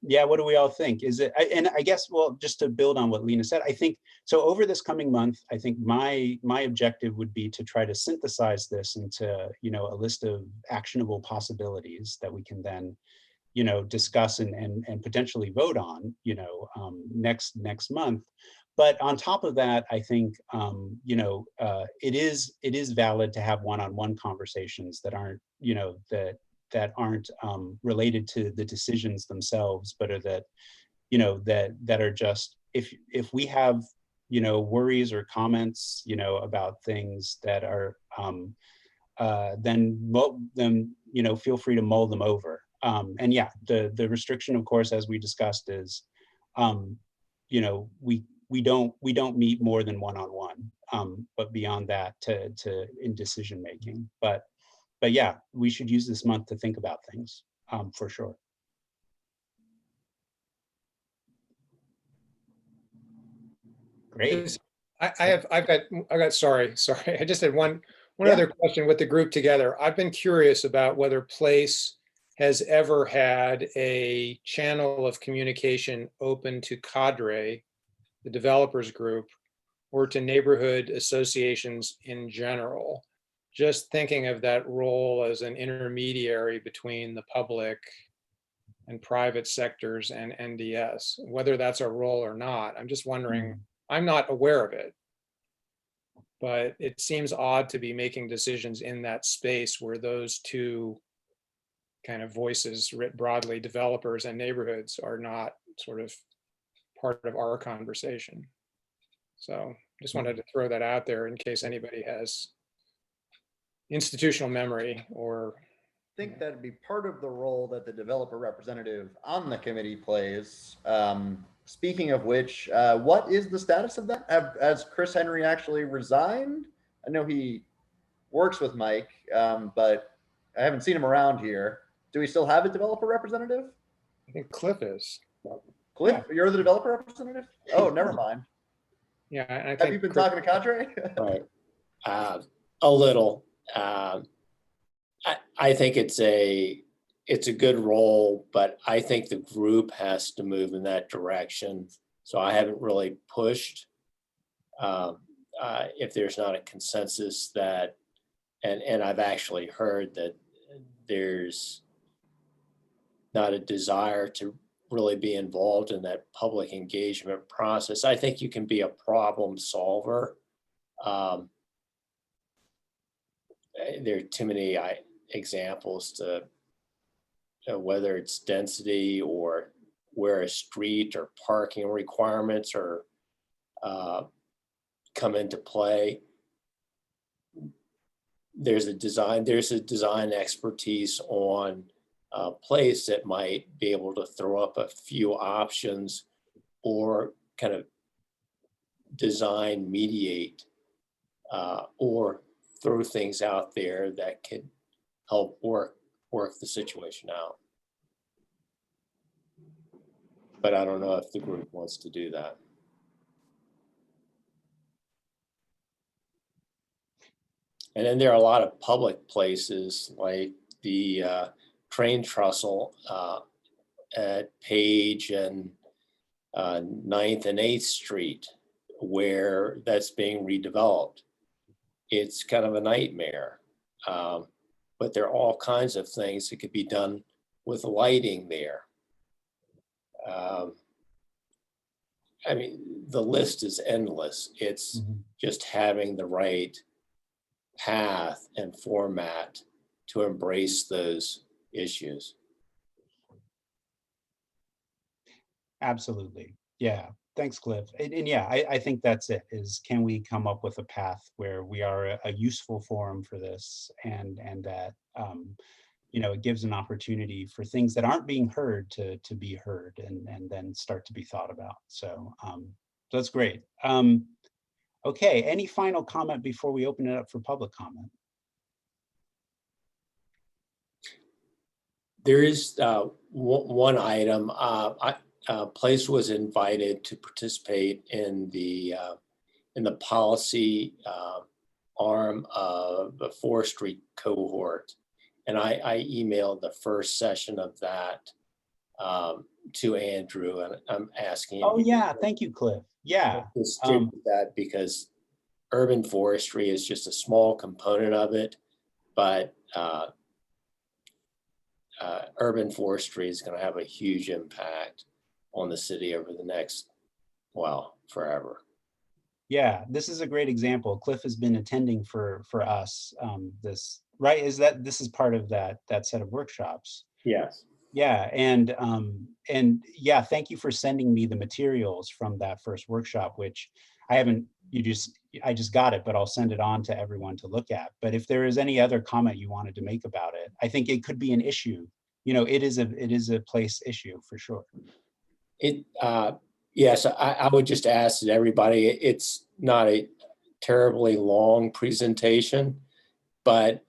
Yeah, what do we all think? Is it, and I guess, well, just to build on what Lena said, I think, so over this coming month, I think my objective would be to try to synthesize this into, you know, a list of actionable possibilities that we can then, you know, discuss and potentially vote on, you know, next month. But on top of that, I think, you know, it is valid to have one-on-one conversations that aren't, you know, that aren't related to the decisions themselves, but are that, you know, that are just, if we have, you know, worries or comments, you know, about things that are, then, you know, feel free to mull them over. And yeah, the restriction, of course, as we discussed, is, you know, we don't meet more than one-on-one, but beyond that to in decision making. But yeah, we should use this month to think about things, for sure. Great. I've got, sorry. I just had one Yeah. other question with the group together. I've been curious about whether Place has ever had a channel of communication open to Cadre, the developers group, or to neighborhood associations in general. Just thinking of that role as an intermediary between the public and private sectors and NDS, whether that's a role or not. I'm just wondering, I'm not aware of it. But it seems odd to be making decisions in that space where those two kind of voices, writ broadly, developers and neighborhoods, are not sort of part of our conversation. So just wanted to throw that out there in case anybody has institutional memory or. Think that'd be part of the role that the developer representative on the committee plays. Speaking of which, what is the status of that? Has Chris Henry actually resigned? I know he works with Mike, but I haven't seen him around here. Do we still have a developer representative? I think Cliff is. Cliff, you're the developer representative? Oh, never mind. Yeah, and I Have think you been Chris- talking to Cadre? Right. A little. I think it's a good role, but I think the group has to move in that direction. So I haven't really pushed. If there's not a consensus that, and I've actually heard that there's not a desire to really be involved in that public engagement process. I think you can be a problem solver. There are too many examples to whether it's density or where a street or parking requirements are come into play. There's a design expertise on a place that might be able to throw up a few options or kind of design mediate or throw things out there that can help work the situation out. But I don't know if the group wants to do that. And then there are a lot of public places like the train trestle at Page and 9th and 8th Street, where that's being redeveloped. It's kind of a nightmare, but there are all kinds of things that could be done with lighting there. I mean, the list is endless. It's just having the right path and format to embrace those issues. Absolutely. Yeah. Thanks, Cliff. And yeah, I think that's it, is can we come up with a path where we are a useful forum for this and that, you know, it gives an opportunity for things that aren't being heard to be heard and then start to be thought about. So that's great. Okay, any final comment before we open it up for public comment? There is one item. Place was invited to participate in the policy arm of the forestry cohort, and I emailed the first session of that to Andrew, and I'm asking him. Oh yeah, thank you, Cliff. Yeah, Distribute that because urban forestry is just a small component of it, but urban forestry is going to have a huge impact on the city over the next, well, forever. Yeah, this is a great example. Cliff has been attending for us this, right? This is part of that set of workshops. Yes. Yeah, and yeah, thank you for sending me the materials from that first workshop, which I haven't, I just got it, but I'll send it on to everyone to look at. But if there is any other comment you wanted to make about it, I think it could be an issue. You know, it is a place issue for sure. Yes, I would just ask that everybody, it's not a terribly long presentation, but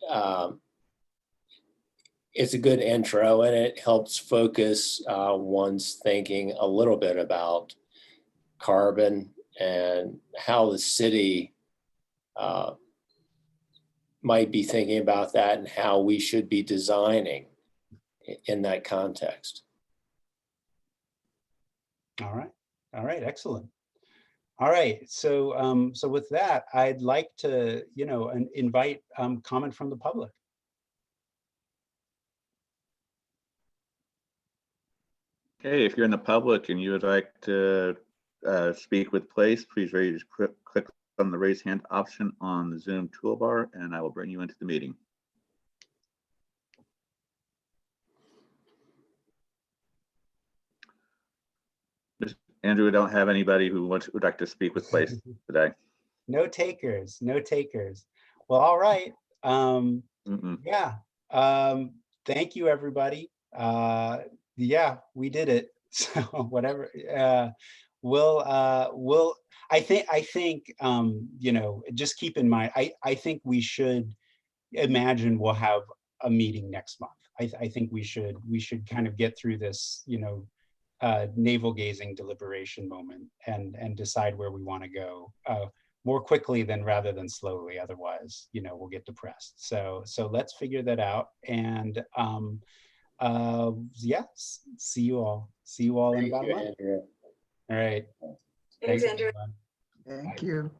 it's a good intro and it helps focus one's thinking a little bit about carbon and how the city might be thinking about that and how we should be designing in that context. All right, excellent. All right, so so with that, I'd like to, you know, invite comment from the public. Okay, if you're in the public and you would like to speak with Place, please click on the raise hand option on the Zoom toolbar, and I will bring you into the meeting. Andrew, we don't have anybody who would like to speak with place today. No takers, no takers. Well, all right. Mm-mm. Yeah. Thank you, everybody. Yeah, we did it. So whatever. I think, you know, just keep in mind, I think we should imagine we'll have a meeting next month. I think we should kind of get through this, you know, navel gazing deliberation moment and decide where we want to go more quickly rather than slowly. Otherwise, you know, we'll get depressed. So let's figure that out. And yeah, see you all in Thank about a you, month. Andrew. All right. Thanks, Andrew. everyone. Thank you.